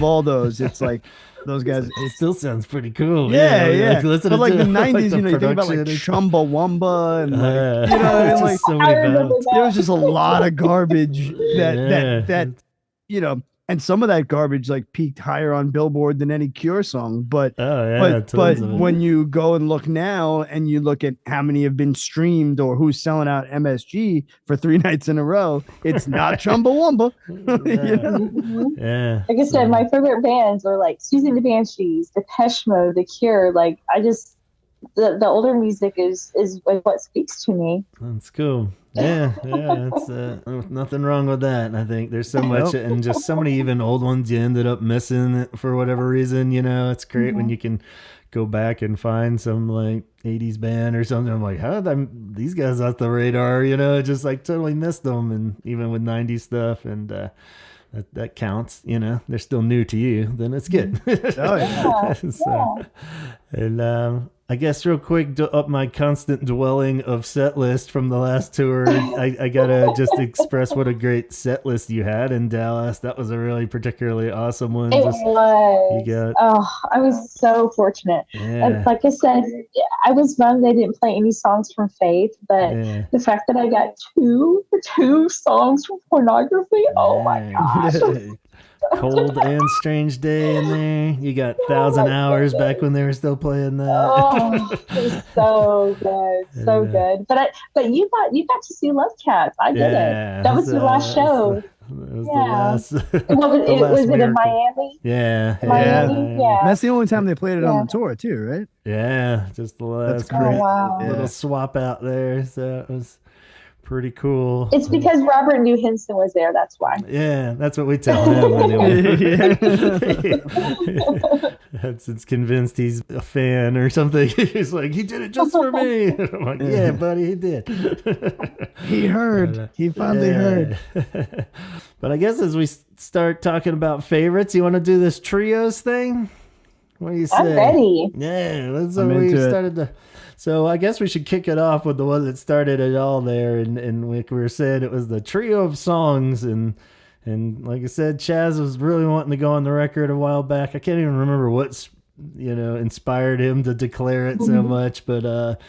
all those. It's like those guys. It still sounds pretty cool. Yeah. Like, but like the 90s, you think about like Chumbawamba and like, like so many there was just a lot of garbage that and some of that garbage like peaked higher on Billboard than any Cure song. But when you go and look now and you look at how many have been streamed or who's selling out MSG for 3 nights in a row, it's not Chumbawamba. Yeah. Like I said, my favorite bands are like Susie and the Banshees, Depeche Mode, The Cure. Like the older music is what speaks to me. That's cool. Yeah, it's nothing wrong with that. I think there's so much and just so many even old ones you ended up missing for whatever reason. It's great when you can go back and find some like 80s band or something. I'm like, how did these guys off the radar? Just like totally missed them. And even with 90s stuff and that counts. They're still new to you. Then it's good. Oh yeah. And I guess real quick, to up my constant dwelling of set list from the last tour, I gotta just express what a great set list you had in Dallas. That was a really particularly awesome one. It was. I was so fortunate. Yeah. Like I said, I was bummed they didn't play any songs from Faith, but the fact that I got two songs from Pornography, oh my gosh. Cold and Strange Day in there. You got 1,000 Hours back when they were still playing that. Oh, it was so good, so good. But you got to see Love Cats. I did it. That was the last show. It was the last. Was it in Miami? Yeah. Miami. Yeah. And that's the only time they played it on the tour too, right? Yeah, just the last little swap out there. So it was pretty cool. It's because Robert New Henson was there. That's why. Yeah, that's what we tell him anyway. It's convinced he's a fan or something. He's like, he did it just for me. I'm like, yeah, buddy, he did. He heard. He finally heard. But I guess as we start talking about favorites, you want to do this trios thing? What do you say? I'm ready. Yeah, that's what we started to. So I guess we should kick it off with the one that started it all there, and like we were saying, it was the trio of songs, and like I said, Chaz was really wanting to go on the record a while back. I can't even remember what's inspired him to declare it so much, but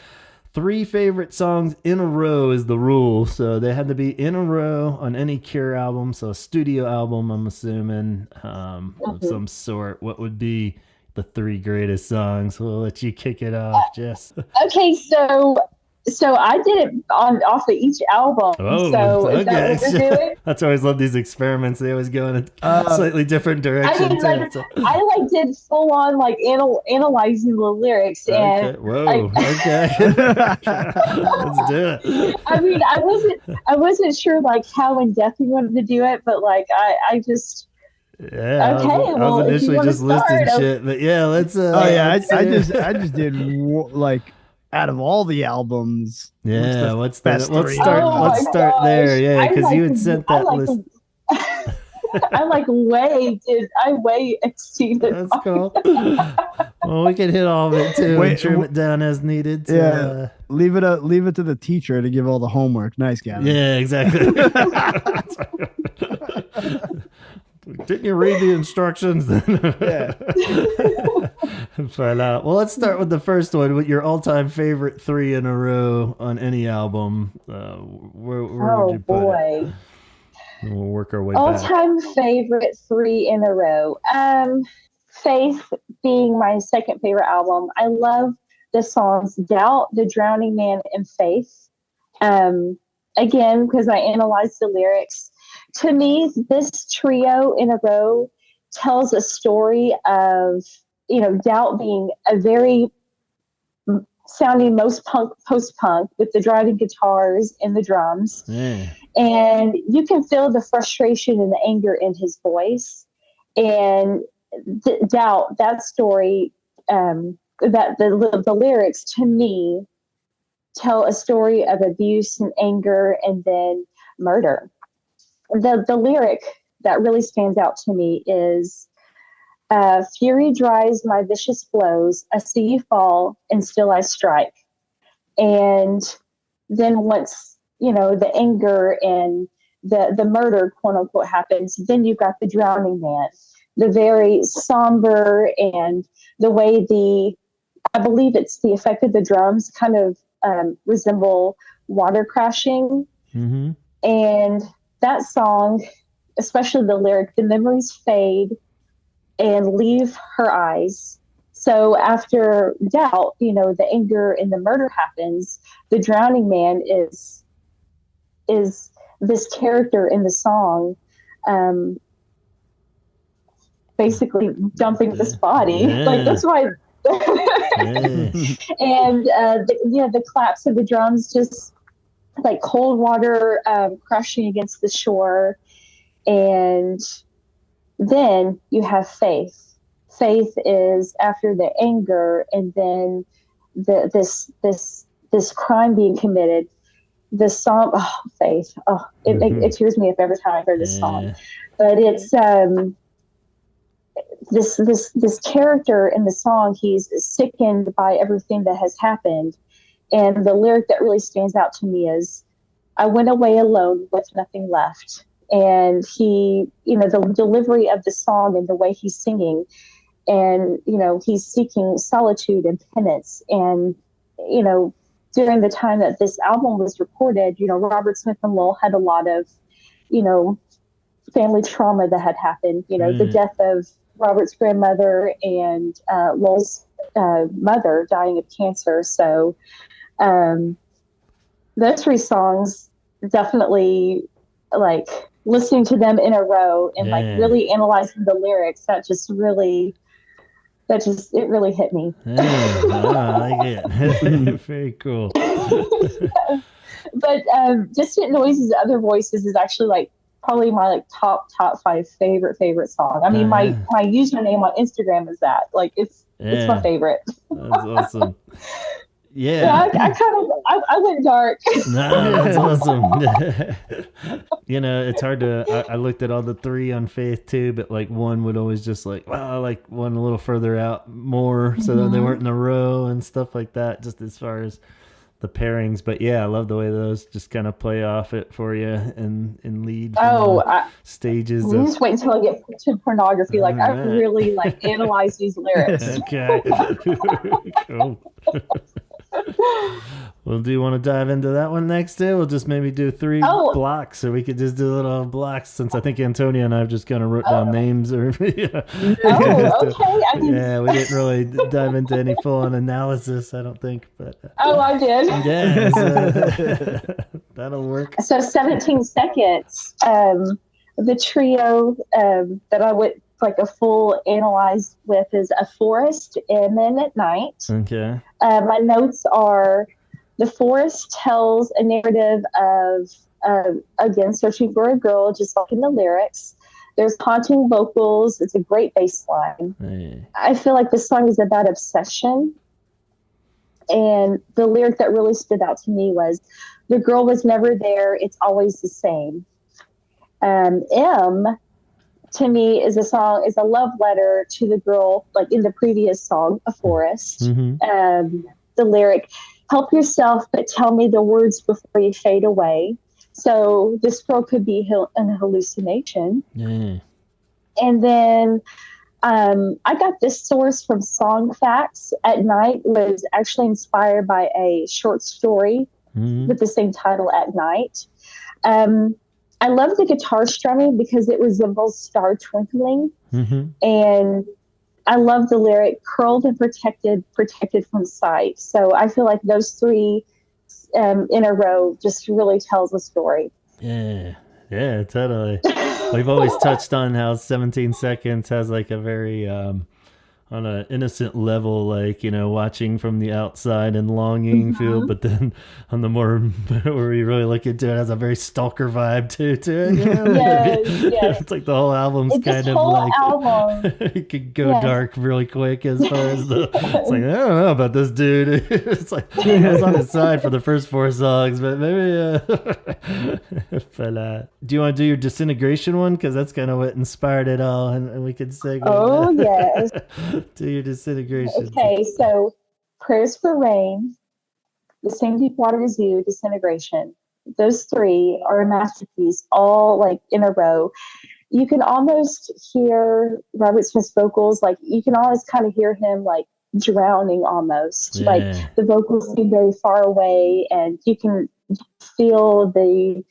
3 favorite songs in a row is the rule, so they had to be in a row on any Cure album, so a studio album, I'm assuming, of some sort. What would be the 3 greatest songs? We'll let you kick it off, Jess. Okay, so I did it off of each album. Oh, so okay. Is that what you're doing? That's why I always love these experiments. They always go in a slightly different direction. I did full on analyzing the lyrics and okay. Let's do it. I mean, I wasn't sure like how in depth you wanted to do it, but like I just. Yeah, okay, I was initially just listing shit, but yeah, let's. I just did like out of all the albums, yeah, let's start there. Yeah, because you had sent that list. I way exceeded. That's cool. Well, we can hit all of it too and trim it down as needed. Yeah, leave it to the teacher to give all the homework. Nice, Gavin. Yeah, exactly. Didn't you read the instructions? Yeah. Well, let's start with the first one. With your all-time favorite 3 in a row on any album, where would you put it? And we'll work our way back. All-time favorite 3 in a row. Faith being my second favorite album. I love the songs Doubt, The Drowning Man, and Faith. Again, because I analyzed the lyrics. To me, this trio in a row tells a story of, Doubt being a very sounding most post-punk with the driving guitars and the drums. Yeah. And you can feel the frustration and the anger in his voice. And Doubt, that story, that the lyrics to me tell a story of abuse and anger and then murder. The lyric that really stands out to me is, fury drives my vicious blows. I see you fall and still I strike. And then once, the anger and the murder, quote unquote, happens, then you've got the drowning man, the very somber, and the way I believe it's the effect of the drums kind of resemble water crashing. Mm-hmm. And that song, especially the lyric, the memories fade and leave her eyes. So after Doubt, the anger and the murder happens, the drowning man is this character in the song, basically dumping this body. Yeah. Like, that's why. And the claps of the drums, just like cold water crashing against the shore. And then you have Faith. Faith is after the anger, and then this crime being committed. The song, Faith. It tears me up every time I hear this song. But it's this character in the song. He's sickened by everything that has happened, and the lyric that really stands out to me is, "I went away alone with nothing left." And he, the delivery of the song and the way he's singing, and, he's seeking solitude and penance. And, during the time that this album was recorded, Robert Smith and Lowell had a lot of, family trauma that had happened, the death of Robert's grandmother and Lowell's mother dying of cancer. So those 3 songs, definitely, like, listening to them in a row and like really analyzing the lyrics, it really hit me. I like it. Very cool. But Distant Noises, Other Voices is actually like probably my like top 5 favorite song. I mean, my username on Instagram is that. Like, it's my favorite. That's awesome. Yeah, I went dark. No, that's awesome. It's hard to. I looked at all the 3 on Faith too, but like one would always just like, well, I like one a little further out more, so that they weren't in a row and stuff like that. Just as far as the pairings, but yeah, I love the way those just kind of play off it for you and lead stages. Just wait until I get to pornography. Like, I really like analyze these lyrics. Okay, cool. Well, do you want to dive into that one next day? We'll just maybe do 3 blocks, or we could just do little blocks, since I think Antonio and I have just kind of wrote down names. Or okay. Yeah, we didn't really dive into any full-on analysis, I don't think. But I did. Yeah, that'll work. So 17 seconds. The trio that I would like a full analyze with is A Forest and Then at Night. Okay. My notes are, The Forest tells a narrative of, again, searching for a girl, just like in the lyrics. There's haunting vocals. It's a great bass line. Hey. I feel like this song is about obsession. And the lyric that really stood out to me was, "The girl was never there. It's always the same." M to me is a love letter to the girl, like in the previous song, A Forest. The lyric, "Help yourself, but tell me the words before you fade away." So this girl could be an hallucination. And then I got this source from Song Facts. At Night was actually inspired by a short story with the same title, At Night. I love the guitar strumming because it resembles star twinkling. And I love the lyric, "curled and protected from sight." So I feel like those three in a row just really tells a story. Yeah, totally. We've always touched on how 17 Seconds has like a very on an innocent level, like, you know, watching from the outside and longing feel, but then on the more where we really look into it, has a very stalker vibe to it. You know? Yes. It's like the whole album's kind of like it could go dark really quick as far as the. It's like, I don't know about this dude. It's like it's on his side for the first 4 songs, but maybe. But do you want to do your Disintegration one? Because that's kind of what inspired it all, and we could say. Oh yes. Do your Disintegration. Okay, so Prayers for Rain, The Same Deep Water as You, Disintegration. Those three are a masterpiece, all like in a row. You can almost hear Robert Smith's vocals, like you can always kind of hear him like drowning almost. Like the vocals seem very far away, and you can feel the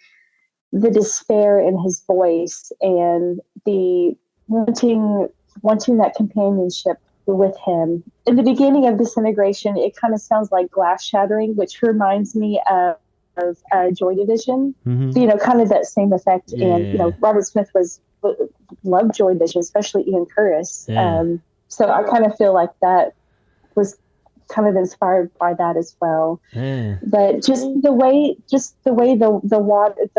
despair in his voice and the wanting that companionship with him. In the beginning of Disintegration, it kind of sounds like glass shattering, which reminds me of Joy Division. You know, kind of that same effect. And you know, Robert Smith loved Joy Division, especially Ian Curtis. So I kind of feel like that was kind of inspired by that as well. But just the way the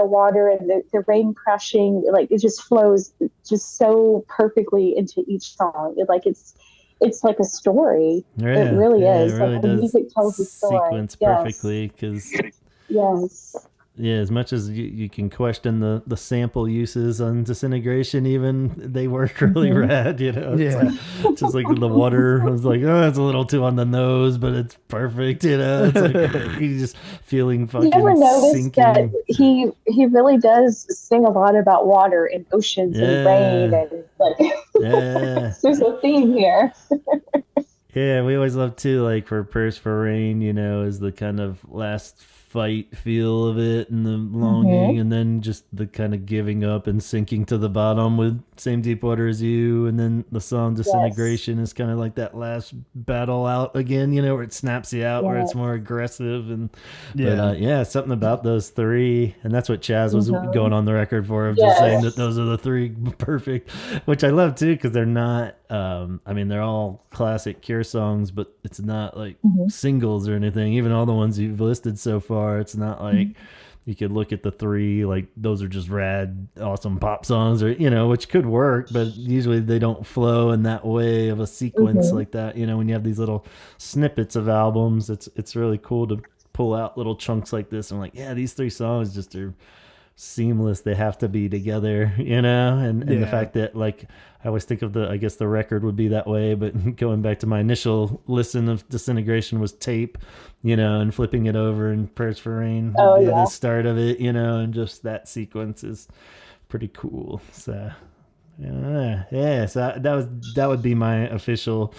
water and the rain crashing, like it just flows just so perfectly into each song. It's like a story. It really is. It really like does the music tells the story. Sequence perfectly because. Yes. Yeah, as much as you can question the sample uses on Disintegration, even they work really rad, you know. It's like, just like the water, I was like, oh, it's a little too on the nose, but it's perfect, you know. It's like you just feeling fucking. You ever noticed sinking. that he really does sing a lot about water and oceans and rain and like. There's a theme here. Yeah, we always love too, like for Prayers for Rain, you know, is the kind of last fight feel of it and the longing and then just the kind of giving up and sinking to the bottom with Same Deep Water as You, and then the song Disintegration is kind of like that last battle out again, you know, where it snaps you out, where it's more aggressive and but something about those three, and that's what Chaz was going on the record for, of just saying that those are the three perfect, which I love too, because they're not I mean, they're all classic Cure songs, but it's not like singles or anything. Even all the ones you've listed so far, it's not like you could look at the three like those are just rad, awesome pop songs, or you know, which could work, but usually they don't flow in that way of a sequence like that. You know, when you have these little snippets of albums, it's really cool to pull out little chunks like this and like, yeah, these three songs just are seamless. They have to be together, you know, and the fact that like I always think of I guess the record would be that way, but going back to my initial listen of Disintegration was tape, you know, and flipping it over and Prayers for Rain would be the start of it, you know, and just that sequence is pretty cool. So so that would be my official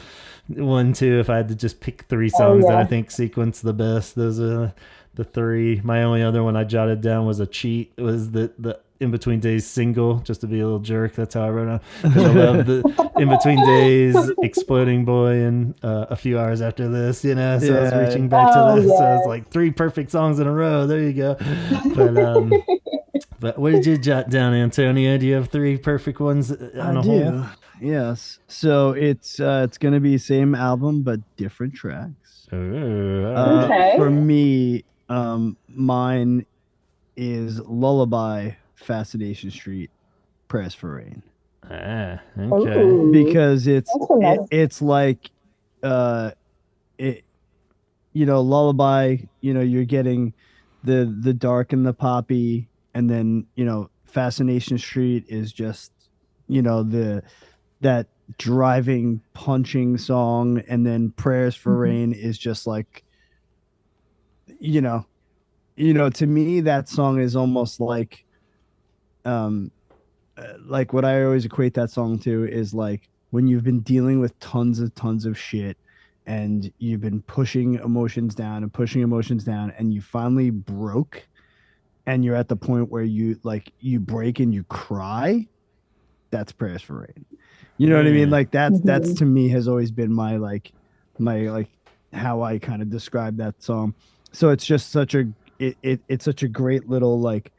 one too, if I had to just pick three songs that I think sequence the best. Those are the three. My only other one I jotted down was a cheat. It was the In Between Days single, just to be a little jerk. That's how I wrote it. Because I love the In Between Days, Exploding Boy, and A Few Hours After This, you know. So I was reaching back to this. So it's like three perfect songs in a row. There you go. But what did you jot down, Antonio? Do you have three perfect ones on a whole? Yes. So it's gonna be same album but different tracks. For me, mine is Lullaby, Fascination Street, Prayers for Rain. Okay. Because it's like Lullaby, you're getting the dark and the poppy, and then, Fascination Street is just, the that driving punching song, and then Prayers for Rain is just like, you know, to me that song is almost um like what I always equate that song to is like when you've been dealing with tons of shit, and you've been pushing emotions down and pushing emotions down, and you finally broke, and you're at the point where you break and you cry. That's Prayers for Rain. You know what I mean? Like that's to me has always been my how I kind of describe that song. So it's just it's such a great little like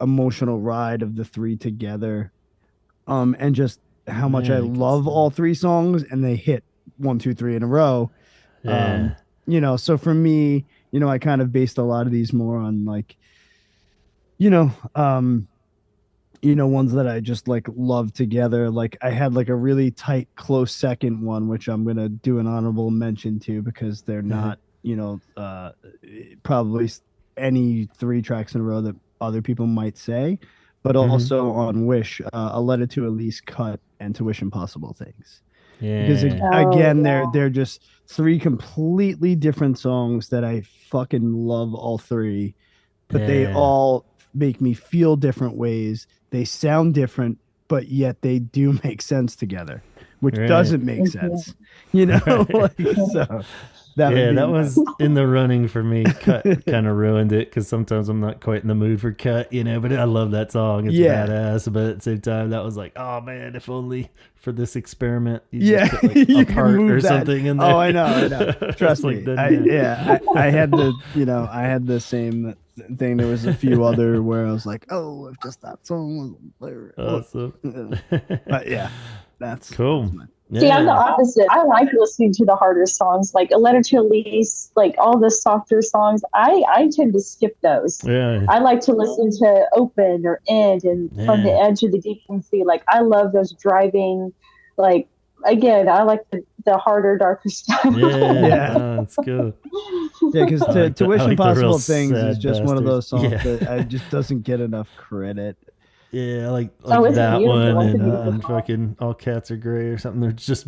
emotional ride of the three together. And just how much I love all three songs, and they hit 1, 2, 3 in a row. So for me, I kind of based a lot of these more on like, you know, um, ones that I just like love together. Like I had like a really tight, close second one, which I'm gonna do an honorable mention to because they're not, probably any three tracks in a row that other people might say, but also on Wish, A Letter to Elise Cut and To Wish Impossible Things. Because again, they're just three completely different songs that I fucking love all three, but they all make me feel different ways. They sound different, but yet they do make sense together, which doesn't make sense, like, so that was in the running for me. Cut kind of ruined it because sometimes I'm not quite in the mood for Cut, but I love that song. It's badass, but at the same time, that was like, oh man, if only for this experiment, you just put, like, a part or something in there. Oh, I know. Trust me. I had the same thing. There was a few other where I was like, oh, if just that song was awesome. But yeah, that's cool. See, I'm the opposite. I like listening to the harder songs, like A Letter to Elise, like all the softer songs. I tend to skip those. I like to listen to Open or End and From the Edge of the Deep Sea. Like I love those driving, like, again, I like the harder, darker stuff. That's good. Yeah, because To Wish Impossible Things is just one of those songs that just doesn't get enough credit. Yeah, like that one and fucking All Cats Are Gray or something. They're just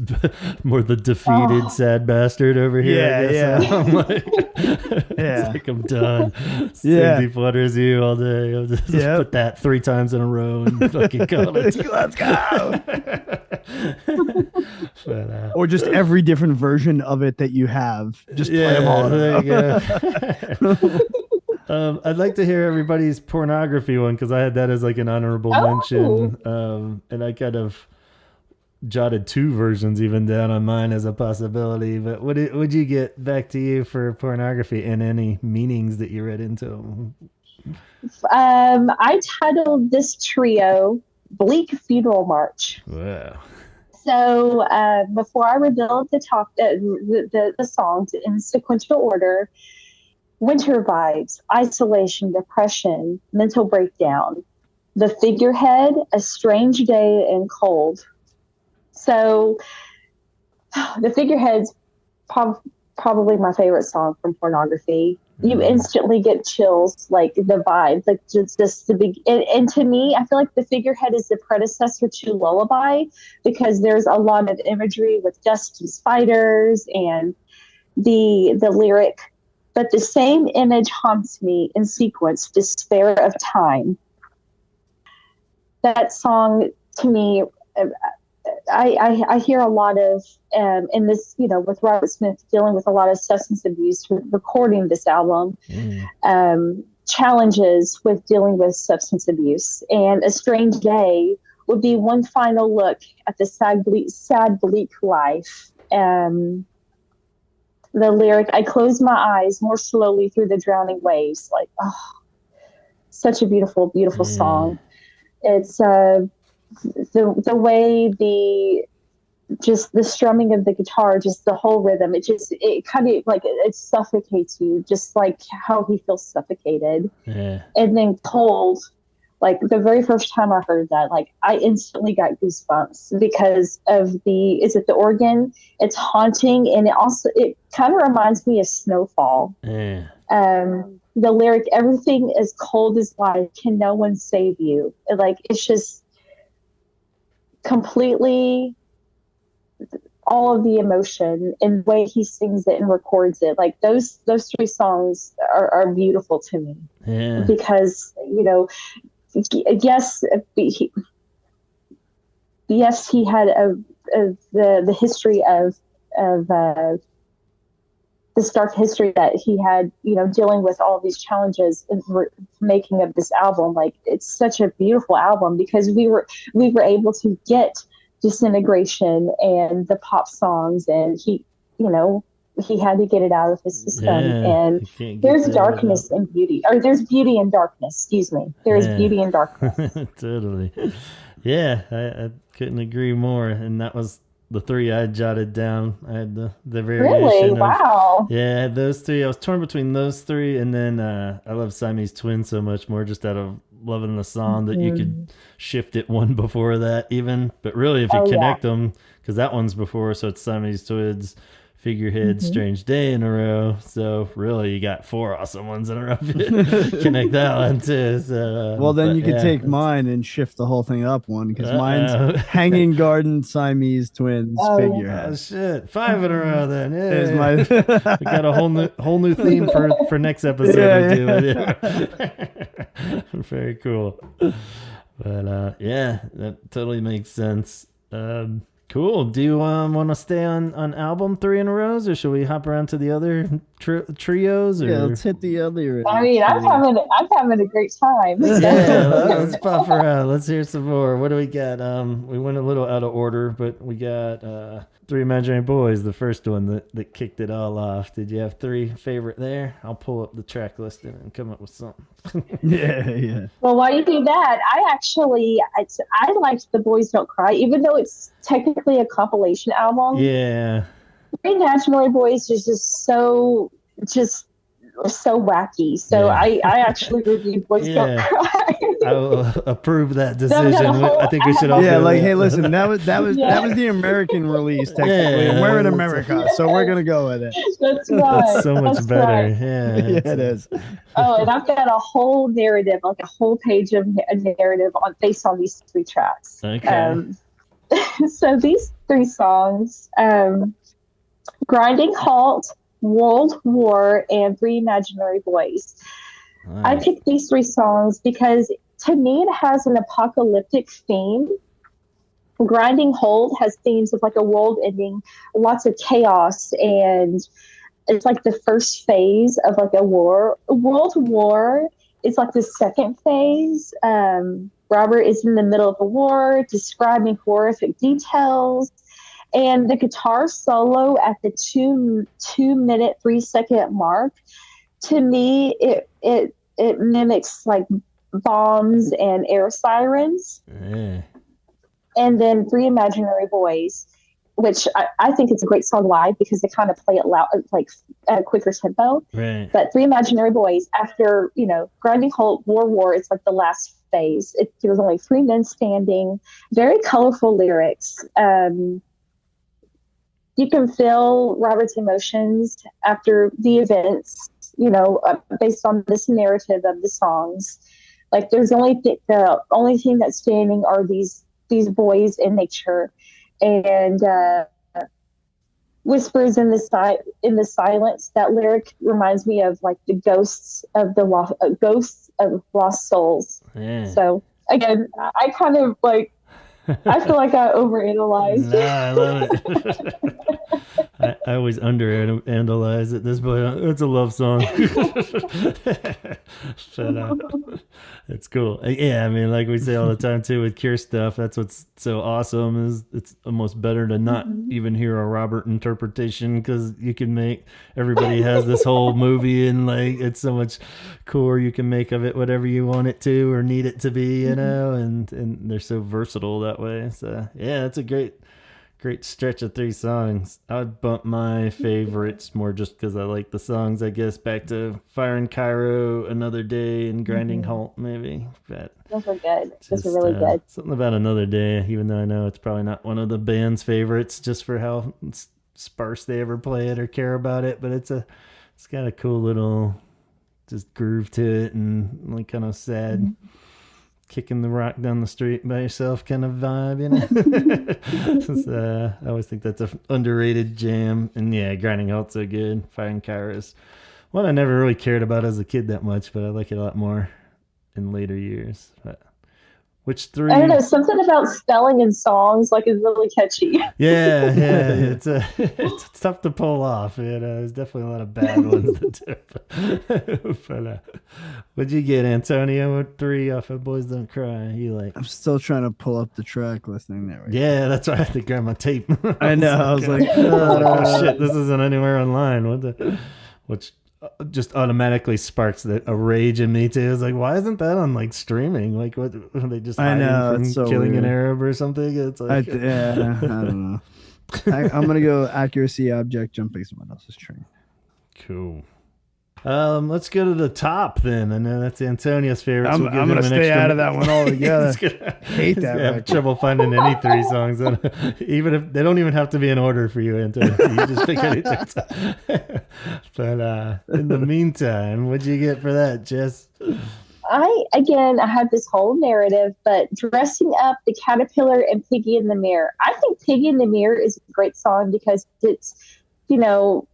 more the defeated, sad bastard over here. Yeah. I'm like, it's like I'm done. Sing Deep Water As You all day. I'll just put that 3 times in a row and fucking call it. Let's go. But, or just every different version of it that you have. Just play them all. There you go. I'd like to hear everybody's pornography one because I had that as like an honorable mention, and I kind of jotted 2 versions even down on mine as a possibility. But would you get back to you for pornography and any meanings that you read into? I titled this trio "Bleak Funeral March." Wow. So before I revealed the songs in sequential order. Winter vibes, isolation, depression, mental breakdown. The figurehead, a strange day and cold. So the figurehead's probably my favorite song from Pornography. You instantly get chills, like the vibe, like just the big. And to me, I feel like the figurehead is the predecessor to Lullaby because there's a lot of imagery with dust and spiders and the lyric. But the same image haunts me in sequence, Despair of Time. That song, to me, I hear a lot of, in this, with Robert Smith dealing with a lot of substance abuse, recording this album, challenges with dealing with substance abuse. And A Strange Day would be one final look at the sad, bleak life. The lyric, I close my eyes more slowly through the drowning waves. Like, such a beautiful, beautiful song. It's the way the strumming of the guitar, just the whole rhythm. It kind of like it suffocates you, just like how he feels suffocated. And then Cold Like the very first time I heard that, like I instantly got goosebumps because of is it the organ? It's haunting, and it kind of reminds me of Snowfall. Yeah. The lyric, everything as cold as life, can no one save you? Like it's just completely all of the emotion and the way he sings it and records it. Like those three songs are beautiful to me. Yeah. Because, yes, he had the history of this dark history that he had, dealing with all these challenges in making of this album. Like it's such a beautiful album because we were able to get Disintegration and the pop songs, and he had to get it out of his system. And there's darkness and beauty, or there's beauty and darkness. Excuse me. There's beauty and darkness. Totally. Yeah, I couldn't agree more. And that was the three I jotted down. I had the variation. Really? Wow. Yeah, I had those three. I was torn between those three, and then I love Siamese Twins so much more, just out of loving the song that you could shift it one before that even. But really, if you connect them, because that one's before, so it's Siamese Twins, Figurehead, Strange Day in a row. So really, you got four awesome ones in a row. Connect that one too. So, well, then you could take mine and shift the whole thing up one, because mine's Hanging Garden, Siamese Twins, Figurehead. Oh shit, 5 in a row then. Yeah, we got a whole new theme for next episode. Very cool. But that totally makes sense. Cool. Do you want to stay on album 3 in a row, or should we hop around to the other trios? Or? Yeah, let's hit the other. I mean, I'm having a great time. Yeah, let's pop around. Let's hear some more. What do we got? We went a little out of order, but we got Three Imaginary Boys, the first one that kicked it all off. Did you have 3 favorite there? I'll pull up the track list and come up with something. Yeah. Well, while you do that, I liked The Boys Don't Cry, even though it's technically a compilation album. Yeah. Three Imaginary Boys is just so wacky. So I actually reviewed Boys Don't Cry. I will approve that decision. I think we should all hey, listen, that was the American release technically. And we're in America, so we're gonna go with it. That's right. That's so much better. Right. Yeah, it is. Oh, and I've got a whole narrative, like a whole page of a narrative based on these 3 tracks. Okay. So these 3 songs, Grinding Halt, World War, and Three Imaginary Boys. Nice. I picked these 3 songs because to me it has an apocalyptic theme. Grinding Halt has themes of like a world ending, lots of chaos, and it's like the first phase of like a war. World War is like the second phase. Robert is in the middle of a war, describing horrific details. And the guitar solo at the 2-minute, 3-second mark, to me, it mimics like bombs and air sirens. And then Three Imaginary Boys, which I think it's a great song live because they kind of play it loud, like at a quicker tempo. Right. But Three Imaginary Boys, after, Grinding Halt, War, it's like the last phase. There was only 3 men standing, very colorful lyrics. You can feel Robert's emotions after the events, based on this narrative of the songs. Like there's the only thing that's standing are these boys in nature, and whispers in the silence. That lyric reminds me of like the ghosts of lost souls. Yeah. So again, I kind of like. I feel like I overanalyzed. No, I love it. I always underanalyze at this point. It's a love song. But, it's cool. Yeah, I mean, like we say all the time too with Cure stuff, that's what's so awesome is it's almost better to not even hear a Robert interpretation, because you can make, everybody has this whole movie and like it's so much cooler. You can make of it whatever you want it to or need it to be, and they're so versatile that way. So yeah, that's a great great stretch of 3 songs. I would bump my favorites more just because I like the songs, I guess, back to Fire in Cairo, Another Day, and Grinding Halt, maybe. But those were good. Those were really good. Something about Another Day, even though I know it's probably not one of the band's favorites just for how sparse they ever play it or care about it, but it's got a cool little just groove to it and like kind of sad kicking the rock down the street by yourself kind of vibe, you know. I always think that's an underrated jam. And yeah, Grinding Halt's so good. Fire in Cairo is one I never really cared about as a kid that much, but I like it a lot more in later years. But which 3? I don't know, something about spelling in songs like is really catchy. Yeah, it's tough to pull off. You know, there's definitely a lot of bad ones to do. But what'd you get, Antonio? What 3 off of Boys Don't Cry? You like? I'm still trying to pull up the track listing there. Yeah, that's why I had to grab my tape. I know. I was like, oh shit, this isn't anywhere online. Which just automatically sparks a rage in me too. It's like, why isn't that on like streaming? Like, what are they just hiding from so killing weird. an Arab or something? It's like, I don't know. I'm gonna go accuracy object jumping someone else's train. Cool. Let's go to the top then. I know that's Antonio's favorite. I'm gonna stay out of that one altogether. I hate that. I have trouble finding any 3 songs, even if they don't even have to be in order for you, Antonio. You just pick anything. But in the meantime, what'd you get for that, Jess? I had this whole narrative, but Dressing Up, The Caterpillar, and Piggy in the Mirror. I think Piggy in the Mirror is a great song because it's, you know,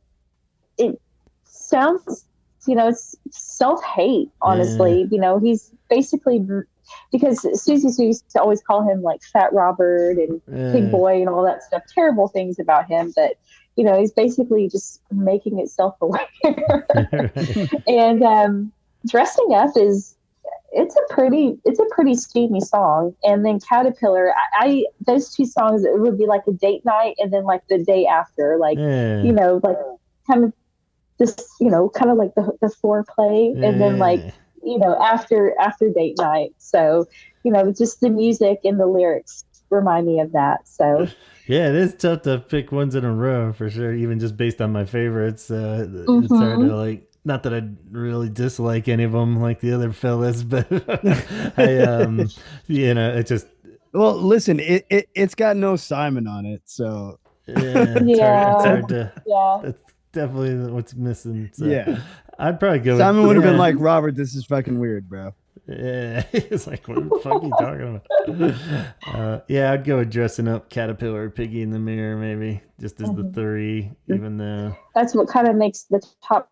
it sounds, you know, it's self-hate, honestly. Yeah. You know, he's basically, because Susie used to always call him like Fat Robert and Pig Boy and all that stuff, terrible things about him, but you know, he's basically just making it self-aware. And Dressing Up it's a pretty steamy song. And then Caterpillar, those 2 songs, it would be like a date night and then like the day after, like you know, like kind of this, you know, kind of like the foreplay, and then like, you know, after date night. So, you know, just the music and the lyrics remind me of that. So yeah, it is tough to pick ones in a row for sure, even just based on my favorites. It's hard to like, not that I really dislike any of them like the other fellas, but I you know, it just, well, listen, it's got no Simon on it, so it's hard to that's definitely what's missing. So yeah, I'd probably go Simon would have been like, Robert, this is fucking weird, bro. Yeah, it's like, what the fuck are you talking about? Yeah, I'd go with Dressing Up, Caterpillar, Piggy in the Mirror, maybe just as the 3, even though that's what kind of makes the top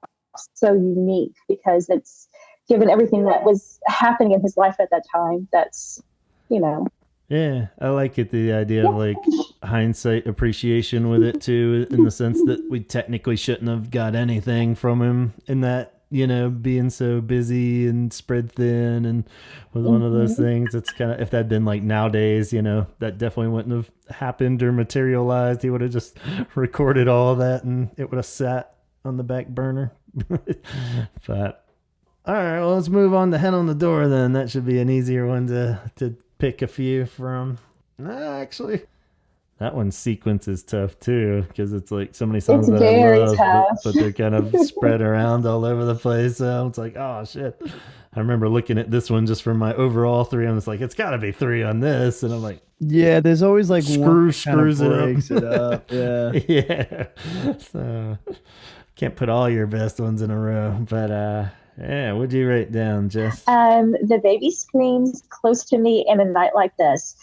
so unique, because it's given everything that was happening in his life at that time. That's, you know. Yeah, I like it, the idea of like hindsight appreciation with it too, in the sense that we technically shouldn't have got anything from him in that, you know, being so busy and spread thin, and was one of those things. It's kind of, if that'd been like nowadays, you know, that definitely wouldn't have happened or materialized. He would have just recorded all of that and it would have sat on the back burner. But all right, well, let's move on to Hen on the Door then. That should be an easier one to pick a few from. Actually, that one's sequence is tough too, because it's like so many songs that I love, but they're kind of spread around all over the place. So it's like, oh shit. I remember looking at this one just for my overall 3, and it's like, it's got to be 3 on this, and I'm like, yeah, there's always like screws it up. Yeah, yeah. So can't put all your best ones in a row, but yeah, what'd you write down, Jess? The Baby Screams, Close to Me, and A Night Like This.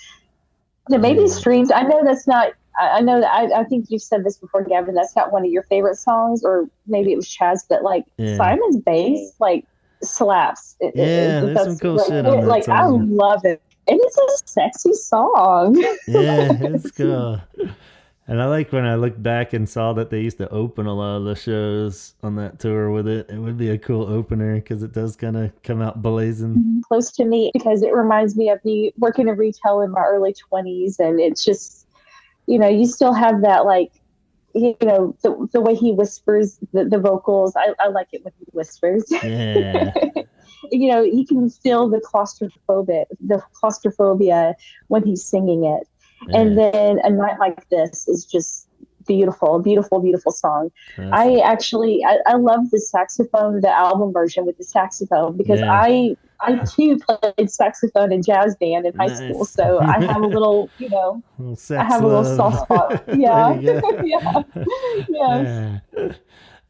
The Baby Screams, I know that's not, I know that I think you've said this before, Gavin, that's not one of your favorite songs, or maybe it was Chad's, but like Simon's bass, like slaps. There's some cool shit on that like song. I love it. And it's a sexy song. Yeah, it's cool. And I like when I look back and saw that they used to open a lot of the shows on that tour with it. It would be a cool opener because it does kind of come out blazing. Close to Me, because it reminds me of me working in retail in my early 20s. And it's just, you know, you still have that, like, you know, the way he whispers the vocals. I like it when he whispers. Yeah. You know, you can feel the claustrophobia when he's singing it. And then A Night Like This is just beautiful, beautiful, beautiful song. I love the saxophone, the album version with the saxophone, because I too played saxophone in jazz band in high school, so I have a little, I have a little soft spot. Yeah. Yes.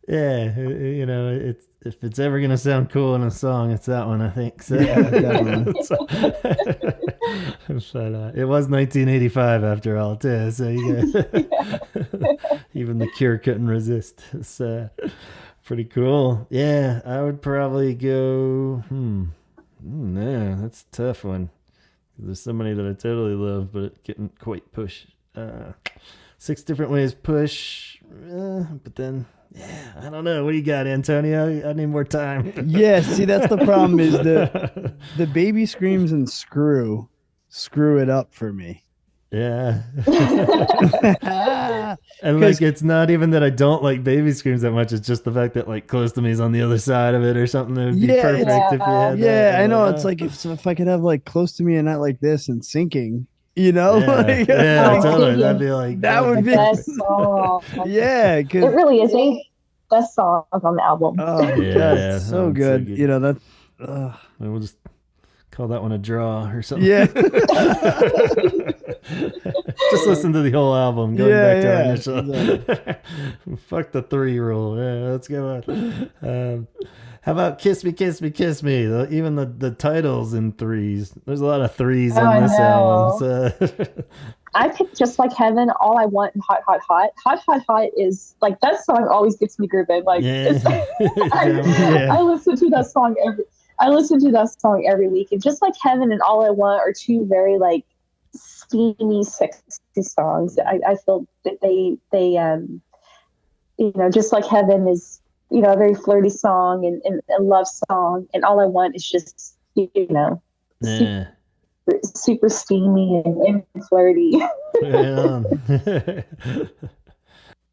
It's if it's ever gonna sound cool in a song, it's that one, I think. So. But it was 1985 after all, too. So even the Cure couldn't resist. It's pretty cool. Yeah, I would probably go. No, that's a tough one. There's so many that I totally love, but it couldn't quite push. 6 Different Ways push, but then. Yeah, I don't know. What do you got, Antonio? I need more time. Yeah, see, that's the problem is the baby screams and screw it up for me. Yeah. And like, it's not even that I don't like baby screams that much. It's just the fact that like Close to Me is on the other side of it or something. It would be perfect if you had that. Yeah, I know. It's like if I could have like Close to Me and Not Like This and Sinking. Totally. That'd be like that would be best song. Yeah, it really is a best song on the album. Oh yeah, so good. So good. We'll just call that one a draw or something. Yeah. Just listen to the whole album. Going back to our initial. Exactly. Fuck the 3 rule. Yeah, let's go on. How about Kiss Me, Kiss Me, Kiss Me? Even the titles in 3s. There's a lot of 3s on this album. So. I picked Just Like Heaven, All I Want, and Hot, Hot, Hot. Hot, Hot, Hot is like that song always gets me grooving. Like I listen to that song every week. And Just Like Heaven and All I Want are 2 very like steamy, sexy songs. I feel that they Just Like Heaven is a very flirty song and a love song, and All I Want is just super steamy and flirty.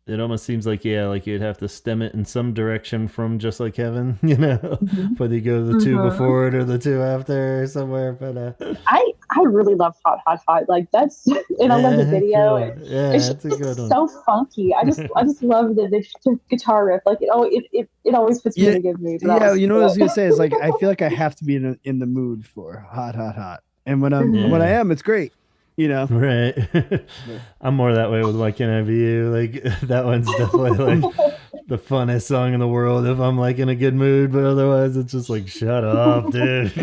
It almost seems like like you'd have to stem it in some direction from Just Like Heaven, whether you go to the 2 before it or the 2 after or somewhere. But I really love Hot, Hot, Hot. Like that's, and I love the video. Cool. It's just so funky. I just love the guitar riff. Like it always puts me in a good mood. Yeah, you know what I was gonna say is like I feel like I have to be in the mood for Hot, Hot, Hot. And when I am, it's great, Right. I'm more that way with Why Can't I Be You? Like that one's definitely like the funnest song in the world if I'm like in a good mood, but otherwise it's just like shut up, dude.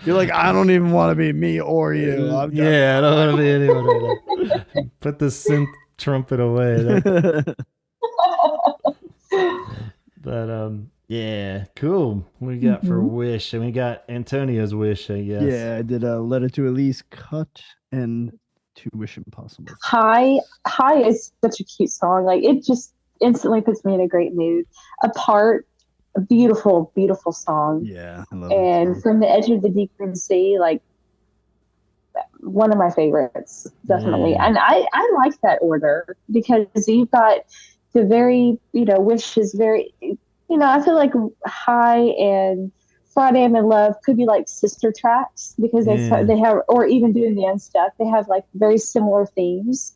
You're like, I don't even want to be me or you. I don't want to be anyone right now. Put the synth trumpet away. But yeah, cool. What we got for Wish? And we got Antonio's Wish, I guess. Yeah, I did a Letter to Elise, Cut, and 2 Wish Impossible. Hi is such a cute song. Like it just instantly puts me in a great mood. Apart, a beautiful, beautiful song. Yeah, I love and From the Edge of the Deep Green Sea, like one of my favorites, definitely. Yeah. And I like that order because you've got the very, Wish is very. I feel like High and Friday I'm in Love could be like sister tracks because they have, or even Doing the End Stuff, they have like very similar themes.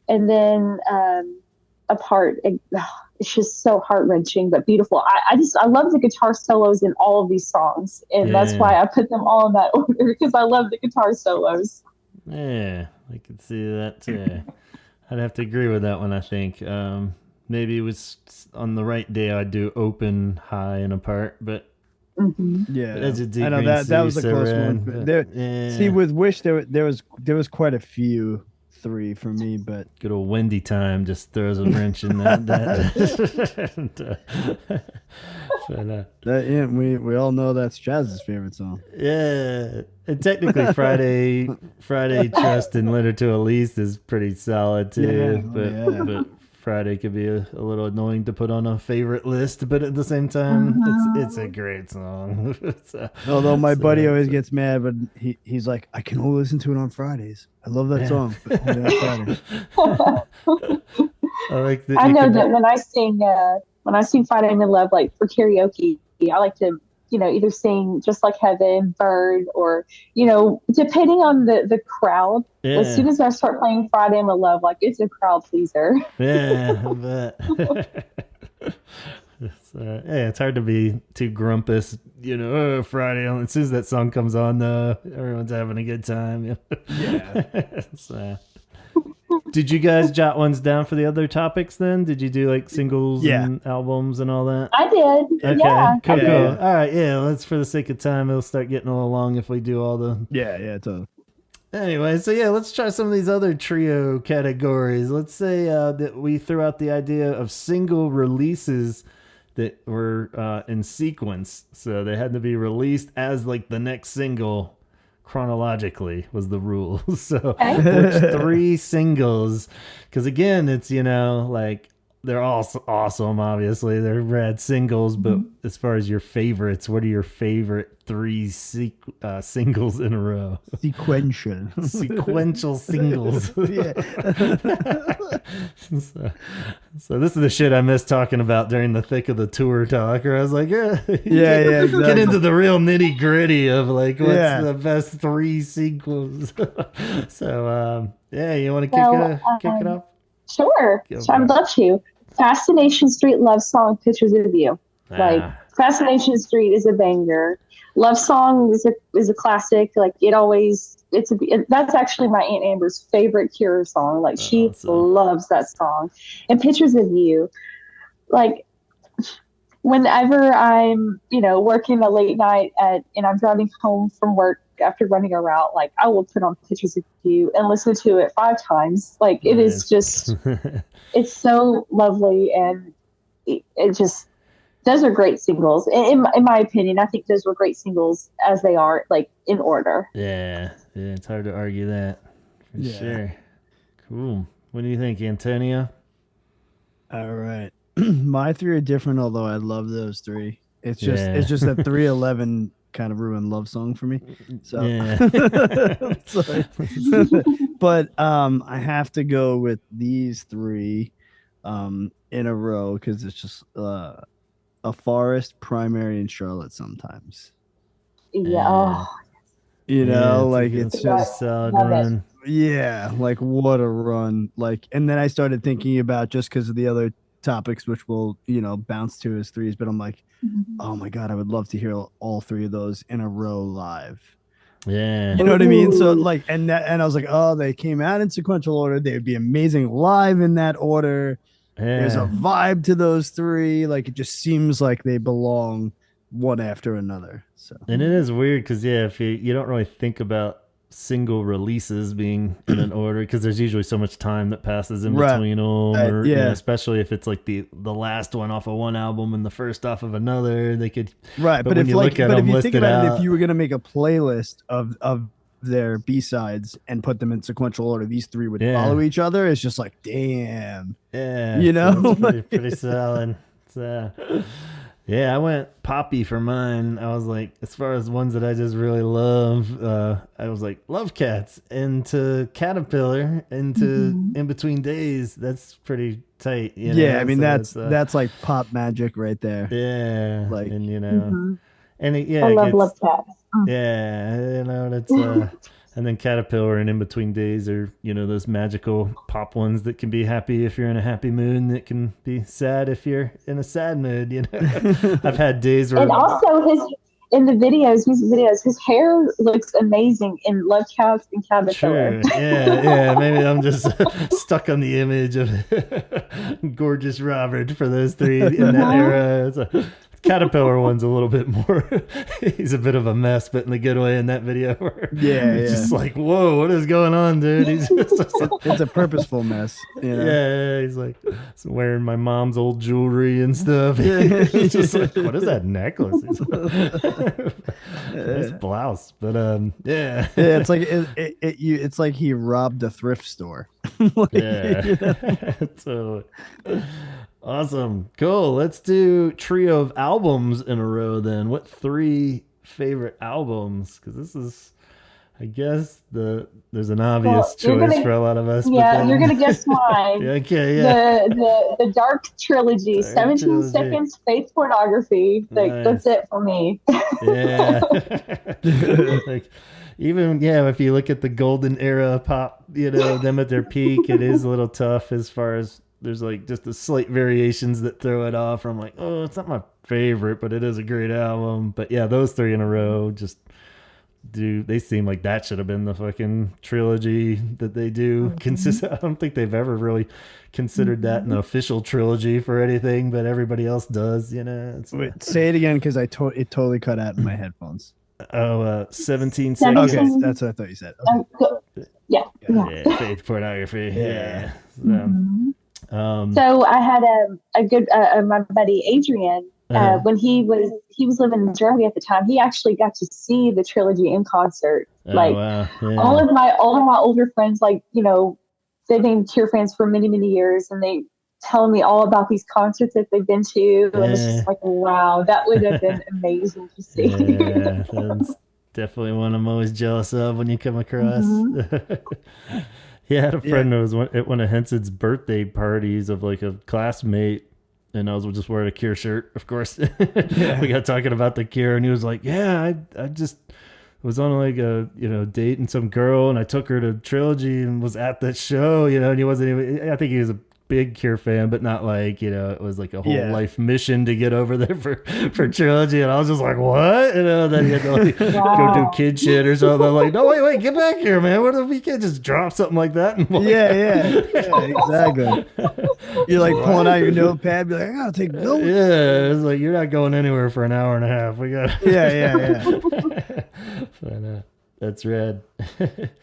And then Apart, it's just so heart-wrenching but beautiful. I love the guitar solos in all of these songs, and that's why I put them all in that order because I love the guitar solos. Yeah, I can see that too. I'd have to agree with that one, I think. Maybe it was on the right day I'd do Open, High, and Apart, but yeah, I know that was a close one. See, with Wish, there was quite a few 3 for me, but good old Wendy Time just throws a wrench in that. We all know that's Jazz's favorite song. Yeah, and technically Friday Trust and Letter to Elise is pretty solid too. But Friday could be a little annoying to put on a favorite list, but at the same time, it's a great song. Although my buddy always gets mad, but he's like, I can only listen to it on Fridays. I love that song, but only on Fridays. I know that when I sing Friday I'm in Love, like for karaoke, I like to either sing Just Like Heaven, Bird, or, depending on the crowd. Yeah. As soon as I start playing Friday I'm in Love, like it's a crowd pleaser. Yeah, I bet. Yeah, it's hard to be too grumpus, Friday. As soon as that song comes on, everyone's having a good time. Yeah. So, did you guys jot ones down for the other topics then? Did you do like singles and albums and all that? I did. Okay, Yeah. cool. Yeah. All right, yeah, let's, for the sake of time, it'll start getting a little long if we do all the... Yeah, totally. Anyway, so yeah, let's try some of these other trio categories. Let's say that we threw out the idea of single releases that were in sequence. So they had to be released as like the next single chronologically was the rule. So which 3 singles? Because again, it's, like they're all awesome, obviously. They're rad singles, but as far as your favorites, what are your favorite 3 singles in a row? Sequential singles. Yeah. So this is the shit I miss talking about during the thick of the tour talk, where I was like, exactly. Get into the real nitty gritty of like what's the best 3 sequels. So you want to kick it off? Sure. I'd love to. Fascination Street Love Song, Pictures of You. Like Fascination Street is a banger. Love Song is a classic. Like that's actually my Aunt Amber's favorite Cure song. Like she loves that song. And Pictures of You, like whenever I'm working a late night and I'm driving home from work after running a route, like I will put on Pictures of You and listen to it 5 times. Like it is just it's so lovely, and it just, those are great singles. In my opinion, I think those were great singles as they are, like in order. Yeah, it's hard to argue that for sure. Cool. What do you think, Antonio? All right. My 3 are different, although I love those 3. It's just that 311 kind of ruined Love Song for me. So but I have to go with these 3 in a row because it's just A Forest, Primary, and Charlotte Sometimes. Yeah. It's just solid run. Yeah, like what a run. Like, and then I started thinking about, just because of the other topics, which we'll bounce to as 3s, but I'm like, oh my god, I would love to hear all 3 of those in a row live. Yeah, you know what I mean. So like, and I was like, oh, they came out in sequential order. They would be amazing live in that order. There's a vibe to those 3. Like it just seems like they belong one after another. So, and it is weird because if you don't really think about single releases being in an order, because there's usually so much time that passes in between them, or especially if it's like the last one off of one album and the first off of another, they could but if you think about it, if you were going to make a playlist of their B-sides and put them in sequential order, these 3 would follow each other. It's just like, damn, it's pretty solid. I went poppy for mine. I was like, as far as ones that I just really love, I was like Love Cats, into Caterpillar, into In Between Days. That's pretty tight. I mean, so that's like pop magic right there. Yeah, like, and I love Love Cats. Yeah, that's and then Caterpillar and In Between Days are, those magical pop ones that can be happy if you're in a happy mood, and that can be sad if you're in a sad mood. I've had days where... And also in the music videos, his hair looks amazing in Love Cats and Caterpillar. Sure. Yeah. Maybe I'm just stuck on the image of gorgeous Robert for those 3 in that era. Caterpillar one's a little bit more, he's a bit of a mess, but in a good way in that video. It's just like, whoa, what is going on, dude? He's just like, it's a purposeful mess. Yeah, he's like wearing my mom's old jewelry and stuff. He's just like, what is that necklace? Nice blouse, but it's like it's like he robbed a thrift store. Totally. Awesome. Cool. Let's do trio of albums in a row then. What 3 favorite albums? Because this is, I guess there's an obvious choice for a lot of us. Yeah, you're gonna guess mine. Okay, yeah. The Dark Trilogy, Dark 17 trilogy. Seconds, Faith Pornography. Like nice. That's it for me. Yeah. Like even if you look at the golden era pop, them at their peak, it is a little tough as far as there's like just the slight variations that throw it off. I'm like, oh, it's not my favorite, but it is a great album. But yeah, those three in a row just they seem like that should have been the fucking trilogy that they do. I don't think they've ever really considered that an official trilogy for anything, but everybody else does, Wait, say it again, because it totally cut out in my headphones. 17 seconds. Okay, that's what I thought you said. Okay. Yeah. Faith Pornography. Yeah. So I had a good my buddy Adrian. When he was living in Germany at the time, he actually got to see the trilogy in concert. All of my older friends, they've been Cure fans for many, many years, and they telling me all about these concerts that they've been to, and it's just like, wow, that would have been amazing to see. Yeah, that's definitely one I'm always jealous of when you come across. I had a friend that was at one of Henson's birthday parties of like a classmate. And I was just wearing a Cure shirt, of course. We got talking about the Cure, and he was like, I just was on like a, dating some girl, and I took her to Trilogy and was at that show, and he wasn't even, I think he was a big Cure fan, but not like, it was like a whole life mission to get over there for Trilogy. And I was just like, what? Then he had to like, go do kid shit or something. I'm like, no, wait, get back here, man. What if we can't just drop something like that? And exactly. You're like pulling out your notepad, be like, I gotta take notes. Yeah, it's like, you're not going anywhere for an hour and a half. We got But, that's rad.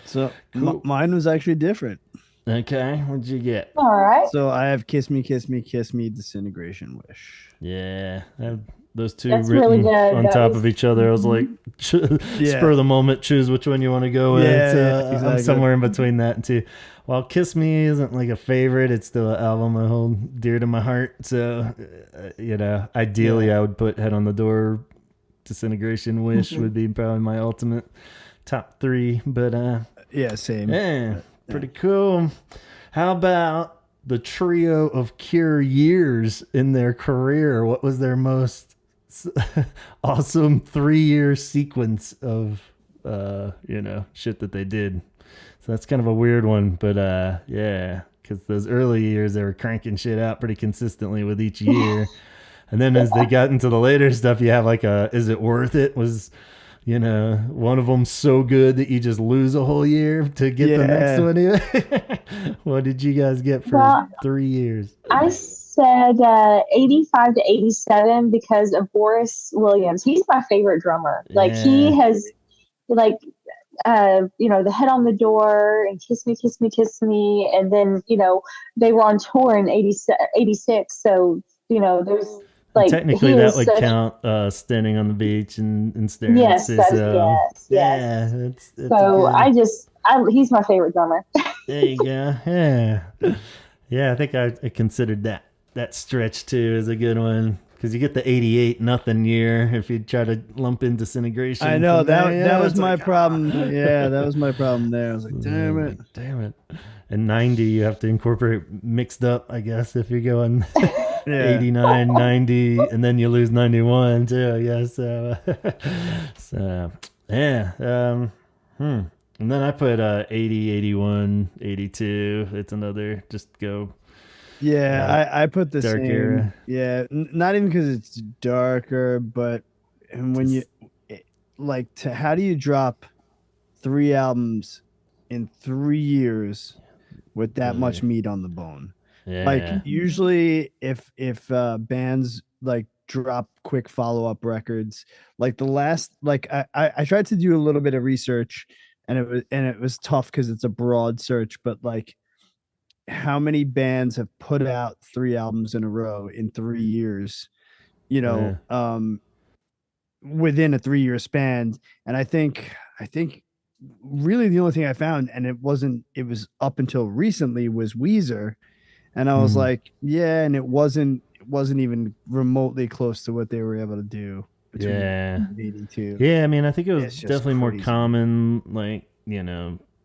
So mine was actually different. Okay, what'd you get? All right. So I have Kiss Me, Kiss Me, Kiss Me, Disintegration Wish. Yeah, I have those two written really on top of each other. I was like, spur of the moment, choose which one you want to go with. Exactly. I'm somewhere in between that and two. While Kiss Me isn't like a favorite, it's still an album I hold dear to my heart. So, ideally I would put Head on the Door, Disintegration Wish would be probably my ultimate top three. But same. Yeah. Pretty cool. How about the trio of Cure years in their career? What was their most awesome 3-year sequence of, shit that they did? So that's kind of a weird one, but because those early years they were cranking shit out pretty consistently with each year, and then as they got into the later stuff, you have like Is It Worth It? Was one of them so good that you just lose a whole year to get the next one. What did you guys get for 3 years? I said 85 to 87 because of Boris Williams. He's my favorite drummer. Like he has, the Head on the Door and Kiss Me, Kiss Me, Kiss Me, and then they were on tour in 86. So there's. Like, technically, that would count standing on the beach and staring at Suso. Yes. That's so he's my favorite drummer. There you go. Yeah. I think I considered that stretch too as a good one, because you get the 88 nothing year if you try to lump in Disintegration. I know that was my problem. That was my problem there. I was like, damn it. And 90, you have to incorporate mixed up, I guess, if you're going 89, 90, and then you lose 91 too, I guess. So And then I put 80, 81, 82. It's another just go. Yeah, I put the dark same era. Yeah, not even because it's darker, but when how do you drop 3 albums in 3 years with that much meat on the bone? Like usually if bands like drop quick follow-up records, like the last, like I tried to do a little bit of research, and it was tough because it's a broad search, but like how many bands have put out 3 albums in a row in 3 years, within a 3-year span? And I think really the only thing I found, and it was up until recently, was Weezer. And I was like, and it wasn't even remotely close to what they were able to do between 82. Yeah, I mean, I think it was definitely more common, like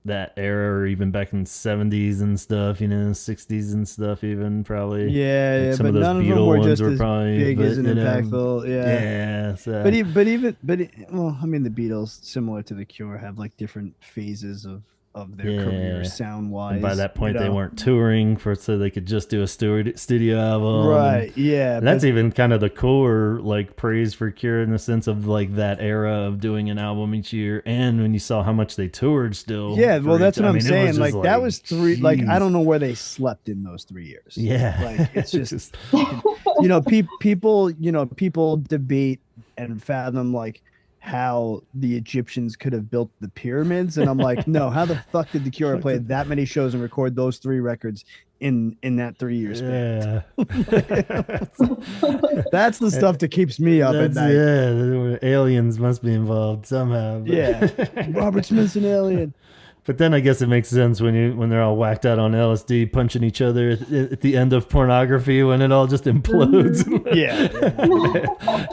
that era, or even back in the 70s and stuff, 60s and stuff, even probably. Yeah, some but of those none of Beatle them were ones just were as probably big as an impactful. Yeah, yeah. So. Well, I mean, the Beatles, similar to the Cure, have like different phases of their career sound wise. And by that point, they weren't touring so they could just do a studio album. Right. And that's even kind of the cooler like praise for Cure, in the sense of like that era of doing an album each year. And when you saw how much they toured still. Yeah. Well, that's what I'm saying. Like that was 3, geez. like, I don't know where they slept in those 3 years. Yeah. Like it's just, people debate and fathom like how the Egyptians could have built the pyramids, and I'm like, no, how the fuck did the Cure play that many shows and record those 3 records in that 3 year span? That's the stuff that keeps me up at night. Yeah, aliens must be involved somehow. Yeah, Robert Smith's an alien. But then I guess it makes sense when they're all whacked out on LSD, punching each other at the end of Pornography, when it all just implodes. Yeah.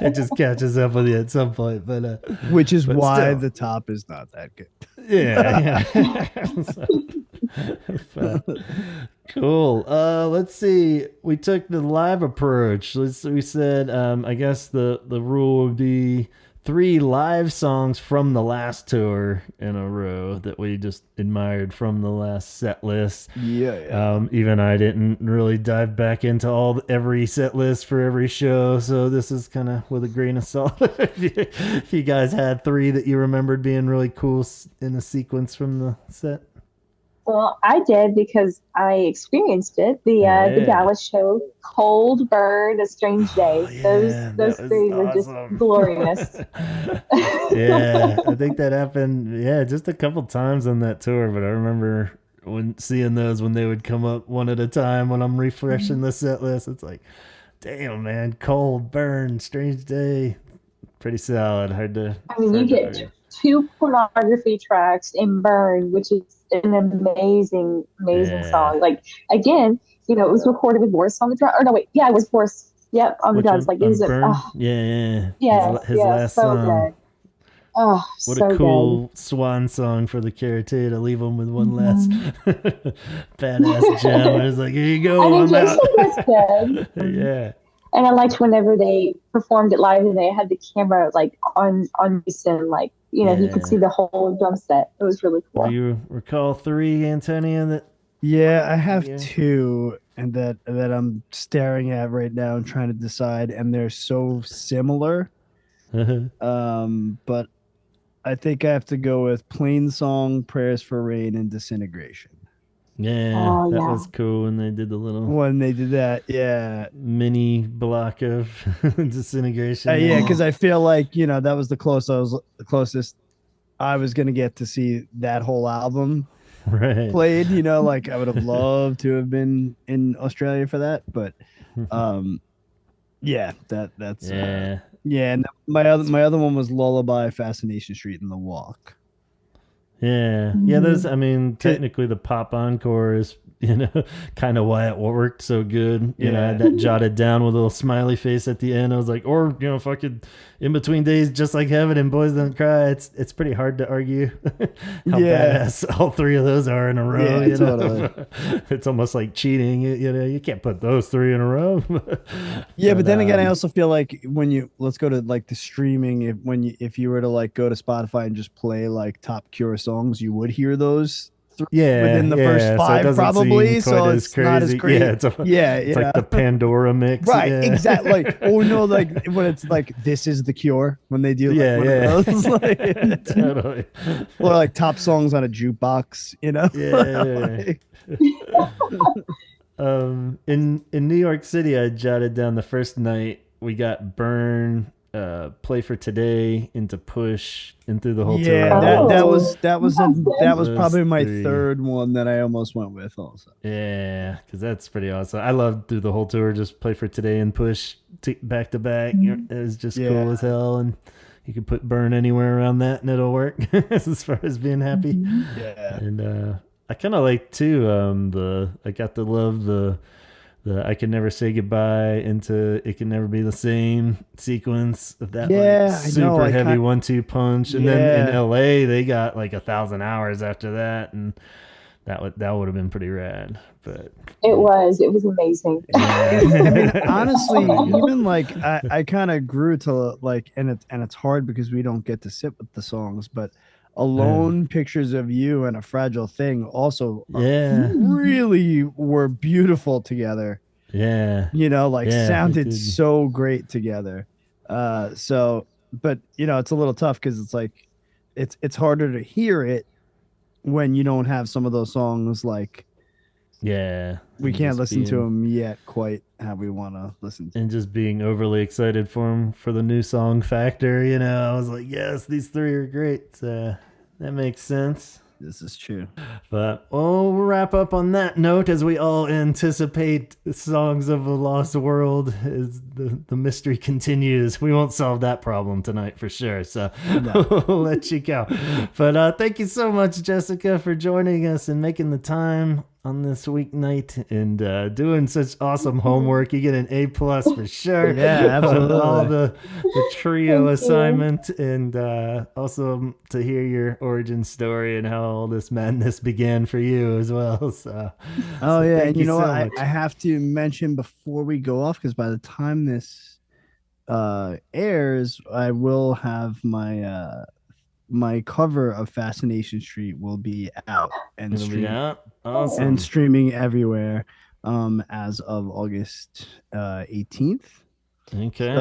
It just catches up with you at some point. But which is why the top is not that good. Yeah. Cool. Let's see. We took the live approach. We said, I guess the rule would be 3 live songs from the last tour in a row that we just admired from the last set list. Yeah. Even I didn't really dive back into every set list for every show, so this is kind of with a grain of salt. If you guys had 3 that you remembered being really cool in a sequence from the set. Well, I did, because I experienced it. The Dallas show, Cold, Burn, A Strange Day. Those 3 were just glorious. Yeah, I think that happened. Yeah, just a couple times on that tour, but I remember seeing those when they would come up one at a time when I'm refreshing the set list. It's like, damn, man, Cold, Burn, Strange Day, pretty solid. Hard to. I mean, you get 2 Pornography tracks in Burn, which is an amazing song. Like, again, it was recorded with Boris on the drum. Or no, wait, yeah, it was Boris. Yep, on the drums. Like, is it? His last so song. Good. Oh, what so a cool good. swan song for the Cure too, to leave them with one last badass gem. It's like, here you go. I'm out. Was good. Yeah. And I liked whenever they performed it live and they had the camera like on Houston, like, you could see the whole drum set. It was really cool. Do you recall 3, Antonio? Yeah, I have 2, and that I'm staring at right now and trying to decide, and they're so similar. But I think I have to go with Plain Song, Prayers for Rain, and Disintegration. Yeah, that was cool when they did the little... When they did that, yeah. Mini block of Disintegration. Yeah, because I feel like, that was the closest I was going to get to see that whole album played. Like I would have loved to have been in Australia for that. But yeah, that's... Yeah, and my other one was Lullaby, Fascination Street, and The Walk. Yeah. Yeah, those, I mean, technically the pop encore is, kind of why it worked so good. I had that jotted down with a little smiley face at the end. I was like, or, fucking In Between Days, Just Like Heaven, and Boys Don't Cry. It's pretty hard to argue how badass all 3 of those are in a row. Yeah, totally. It's almost like cheating. You can't put those 3 in a row. But then again, I also feel like let's go to like the streaming, if you were to like go to Spotify and just play like top Cure songs, you would hear those within the first 5 so probably, so it's not as crazy. It's like the Pandora mix, right? Exactly. Like, like when it's like This Is the Cure, when they do of those, like, totally, or like top songs on a jukebox, in New York City, I jotted down the first night we got Burn, Play for Today, into Push, and through the whole tour. That was probably my 3rd one that I almost went with also. Yeah, because that's pretty awesome. I loved through the whole tour, just Play for Today and Push back to back. It was just cool as hell, and you could put Burn anywhere around that and it'll work as far as being happy. And I kind of like too, I got to love the the I Can Never Say Goodbye into It Can Never Be the Same sequence of that super heavy 1-2 punch. And then in LA they got like 1,000 hours after that, and that would have been pretty rad. But it was amazing. Yeah. I mean, honestly, even like I kind of grew to like, and it's hard because we don't get to sit with the songs, but Alone, Pictures of You, and A Fragile Thing also really were beautiful together. Yeah. Sounded so great together. But it's a little tough because it's like it's harder to hear it when you don't have some of those songs like we can't listen to them yet quite how we want to listen to and just being overly excited for them for the new song factor. I was like, yes, these three are great. That makes sense. This is true. But we'll wrap up on that note as we all anticipate Songs of a Lost World as the mystery continues. We won't solve that problem tonight for sure, so we'll let you go. But thank you so much, Jessica, for joining us and making the time on this weeknight and doing such awesome homework. You get an A+ for sure. Yeah, absolutely. All the trio assignment, and also to hear your origin story and how all this madness began for you as well. So and you know what, I have to mention before we go off, because by the time this airs, I will have my cover of Fascination Street will be out and Awesome. and streaming everywhere as of August 18th. Okay.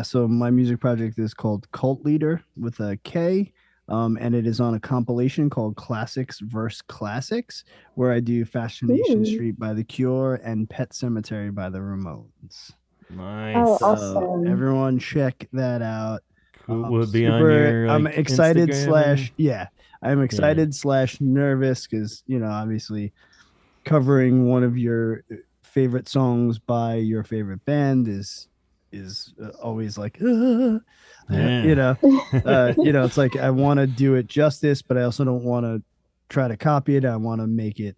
So my music project is called Cult Leader with a K, and it is on a compilation called Classics vs. Classics, where I do Fascination Street by The Cure and Pet Sematary by the Ramones. Nice. Oh, awesome. Everyone check that out. Will it be on your I'm excited Instagram? I'm excited / nervous because obviously covering one of your favorite songs by your favorite band is always like it's like I want to do it justice, but I also don't want to try to copy it. I want to make it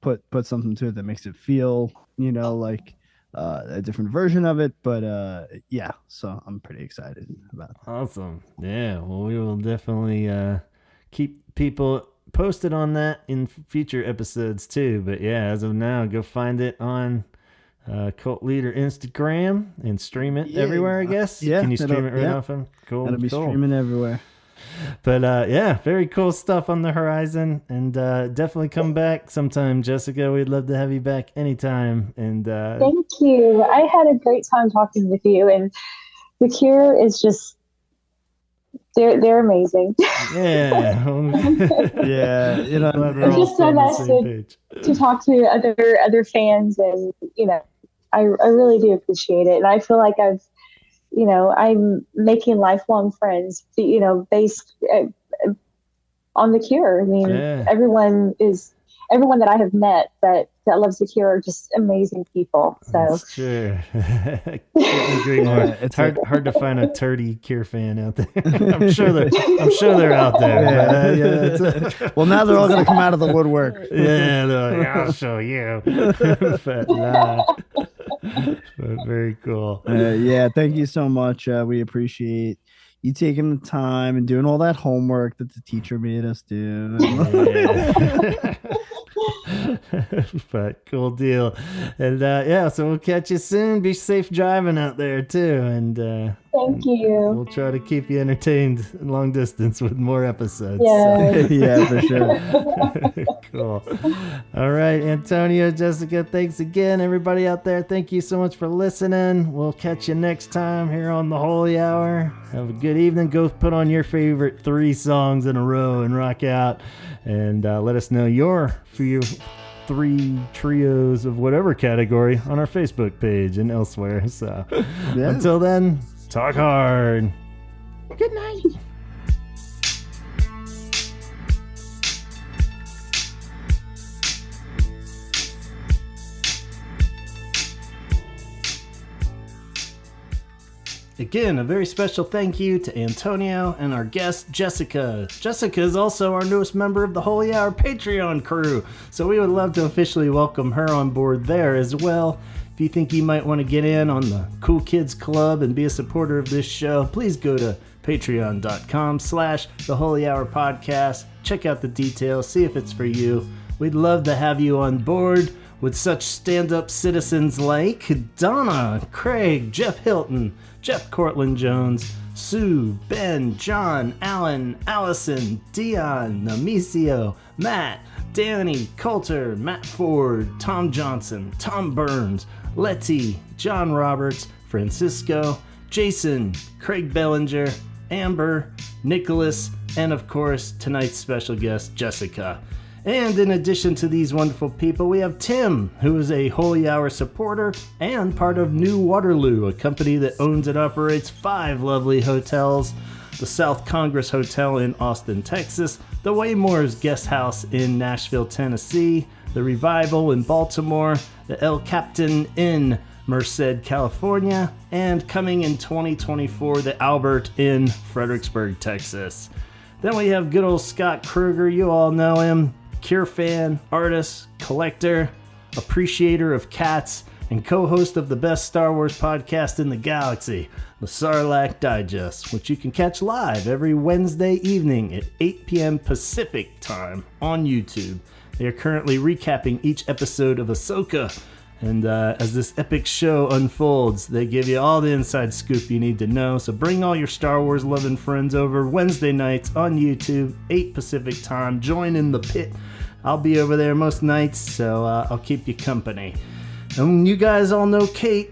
put something to it that makes it feel like a different version of it, but so I'm pretty excited about that. Awesome. Well, we will definitely keep people posted on that in future episodes too, but as of now, go find it on Cult Leader Instagram and stream it everywhere, I guess. Can you stream it right off of? Cool. It'll be streaming everywhere. But very cool stuff on the horizon, and definitely come back sometime, Jessica. We'd love to have you back anytime. And thank you. I had a great time talking with you, and The Cure is just they're amazing. Yeah. It's just so nice to talk to other fans, and I really do appreciate it, and I feel like I'm making lifelong friends, based on The Cure. I mean, everyone that I have met that loves The Cure are just amazing people. So that's true. Couldn't agree more. It's hard to find a turdy Cure fan out there. I'm sure they're out there. Well, now they're all going to come out of the woodwork. They're like, I'll show you. But very cool. Thank you so much. We appreciate you taking the time and doing all that homework that the teacher made us do. But cool deal. And so we'll catch you soon. Be safe driving out there too, and thank you. We'll try to keep you entertained long distance with more episodes. Yeah, for sure. Cool. All right, Antonio, Jessica, thanks again. Everybody out there, thank you so much for listening. We'll catch you next time here on the Holy Hour. Have a good evening. Go put on your favorite 3 songs in a row and rock out, and let us know your 3 trios of whatever category on our Facebook page and elsewhere. So until then, talk hard. Good night. Again, a very special thank you to Antonio and our guest, Jessica. Jessica is also our newest member of the Holy Hour Patreon crew, so we would love to officially welcome her on board there as well. If you think you might want to get in on the Cool Kids Club and be a supporter of this show, please go to patreon.com/The Holy Hour Podcast. Check out the details, see if it's for you. We'd love to have you on board with such stand-up citizens like Donna, Craig, Jeff Hilton, Jeff Cortland Jones, Sue, Ben, John, Alan, Allison, Dion, Namicio, Matt, Danny, Coulter, Matt Ford, Tom Johnson, Tom Burns, Letty, John Roberts, Francisco, Jason, Craig Bellinger, Amber, Nicholas, and of course, tonight's special guest, Jessica. And in addition to these wonderful people, we have Tim, who is a Holy Hour supporter and part of New Waterloo, a company that owns and operates 5 lovely hotels: the South Congress Hotel in Austin, Texas, the Waymore's Guest House in Nashville, Tennessee, the Revival in Baltimore, the El Captain in Merced, California, and coming in 2024, the Albert in Fredericksburg, Texas. Then we have good old Scott Kruger. You all know him. Cure fan, artist, collector, appreciator of cats, and co-host of the best Star Wars podcast in the galaxy, the Sarlacc Digest, which you can catch live every Wednesday evening at 8 p.m. Pacific time on YouTube. They are currently recapping each episode of Ahsoka, and as this epic show unfolds, they give you all the inside scoop you need to know. So bring all your Star Wars loving friends over Wednesday nights on YouTube, 8 Pacific time. Join in the pit. I'll be over there most nights, so I'll keep you company. And you guys all know Kate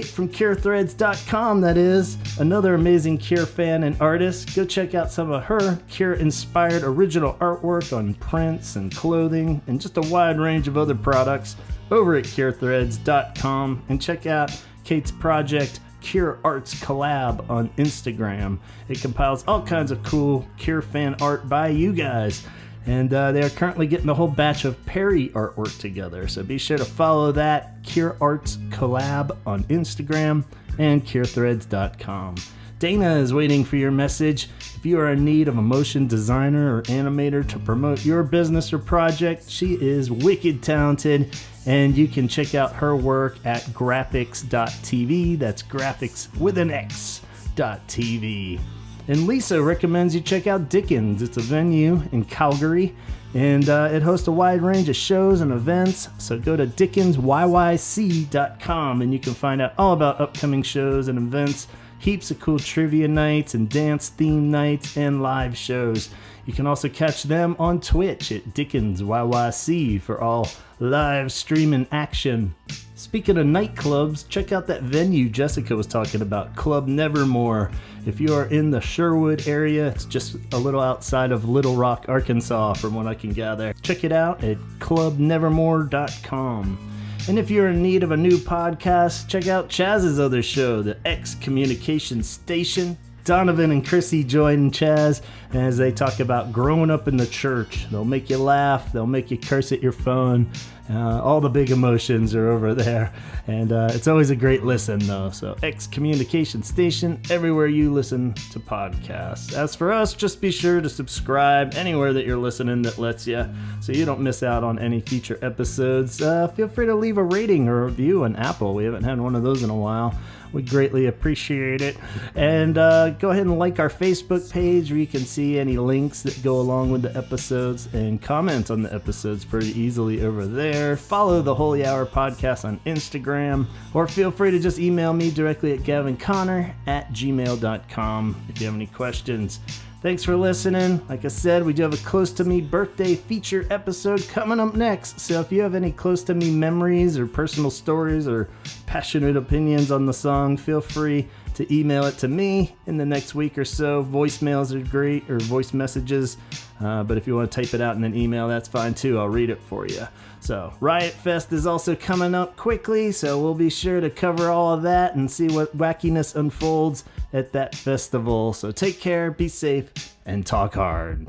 from CureThreads.com, that is, another amazing Cure fan and artist. Go check out some of her Cure-inspired original artwork on prints and clothing and just a wide range of other products over at CureThreads.com. And check out Kate's project, Cure Arts Collab, on Instagram. It compiles all kinds of cool Cure fan art by you guys. And they are currently getting a whole batch of Perry artwork together. So be sure to follow that, Cure Arts Collab, on Instagram and CureThreads.com. Dana is waiting for your message. If you are in need of a motion designer or animator to promote your business or project, she is wicked talented, and you can check out her work at graphics.tv. That's graphics with an X.tv. And Lisa recommends you check out Dickens. It's a venue in Calgary, and it hosts a wide range of shows and events. So go to dickensyyc.com, and you can find out all about upcoming shows and events, heaps of cool trivia nights and dance theme nights and live shows. You can also catch them on Twitch at dickensyyc for all live streaming action. Speaking of nightclubs, check out that venue Jessica was talking about, Club Nevermore. If you are in the Sherwood area, it's just a little outside of Little Rock, Arkansas, from what I can gather. Check it out at clubnevermore.com. And if you're in need of a new podcast, check out Chaz's other show, the X Communication Station. Donovan and Chrissy join Chaz as they talk about growing up in the church. They'll make you laugh, they'll make you curse at your phone. All the big emotions are over there, and it's always a great listen, though. So X Communication Station, everywhere you listen to podcasts. As for us, just be sure to subscribe anywhere that you're listening that lets you, so you don't miss out on any future episodes. Feel free to leave a rating or a review on Apple. We haven't had one of those in a while. We greatly appreciate it. And go ahead and like our Facebook page, where you can see any links that go along with the episodes, and comment on the episodes pretty easily over there. Follow the Holy Hour Podcast on Instagram, or feel free to just email me directly at gavinconnor@gmail.com if you have any questions. Thanks for listening. Like I said, we do have a Close to Me birthday feature episode coming up next. So if you have any Close to Me memories or personal stories or passionate opinions on the song, feel free to email it to me in the next week or so. Voicemails are great, or voice messages. But if you want to type it out in an email, that's fine too. I'll read it for you. So Riot Fest is also coming up quickly, so we'll be sure to cover all of that and see what wackiness unfolds at that festival. So take care, be safe, and talk hard.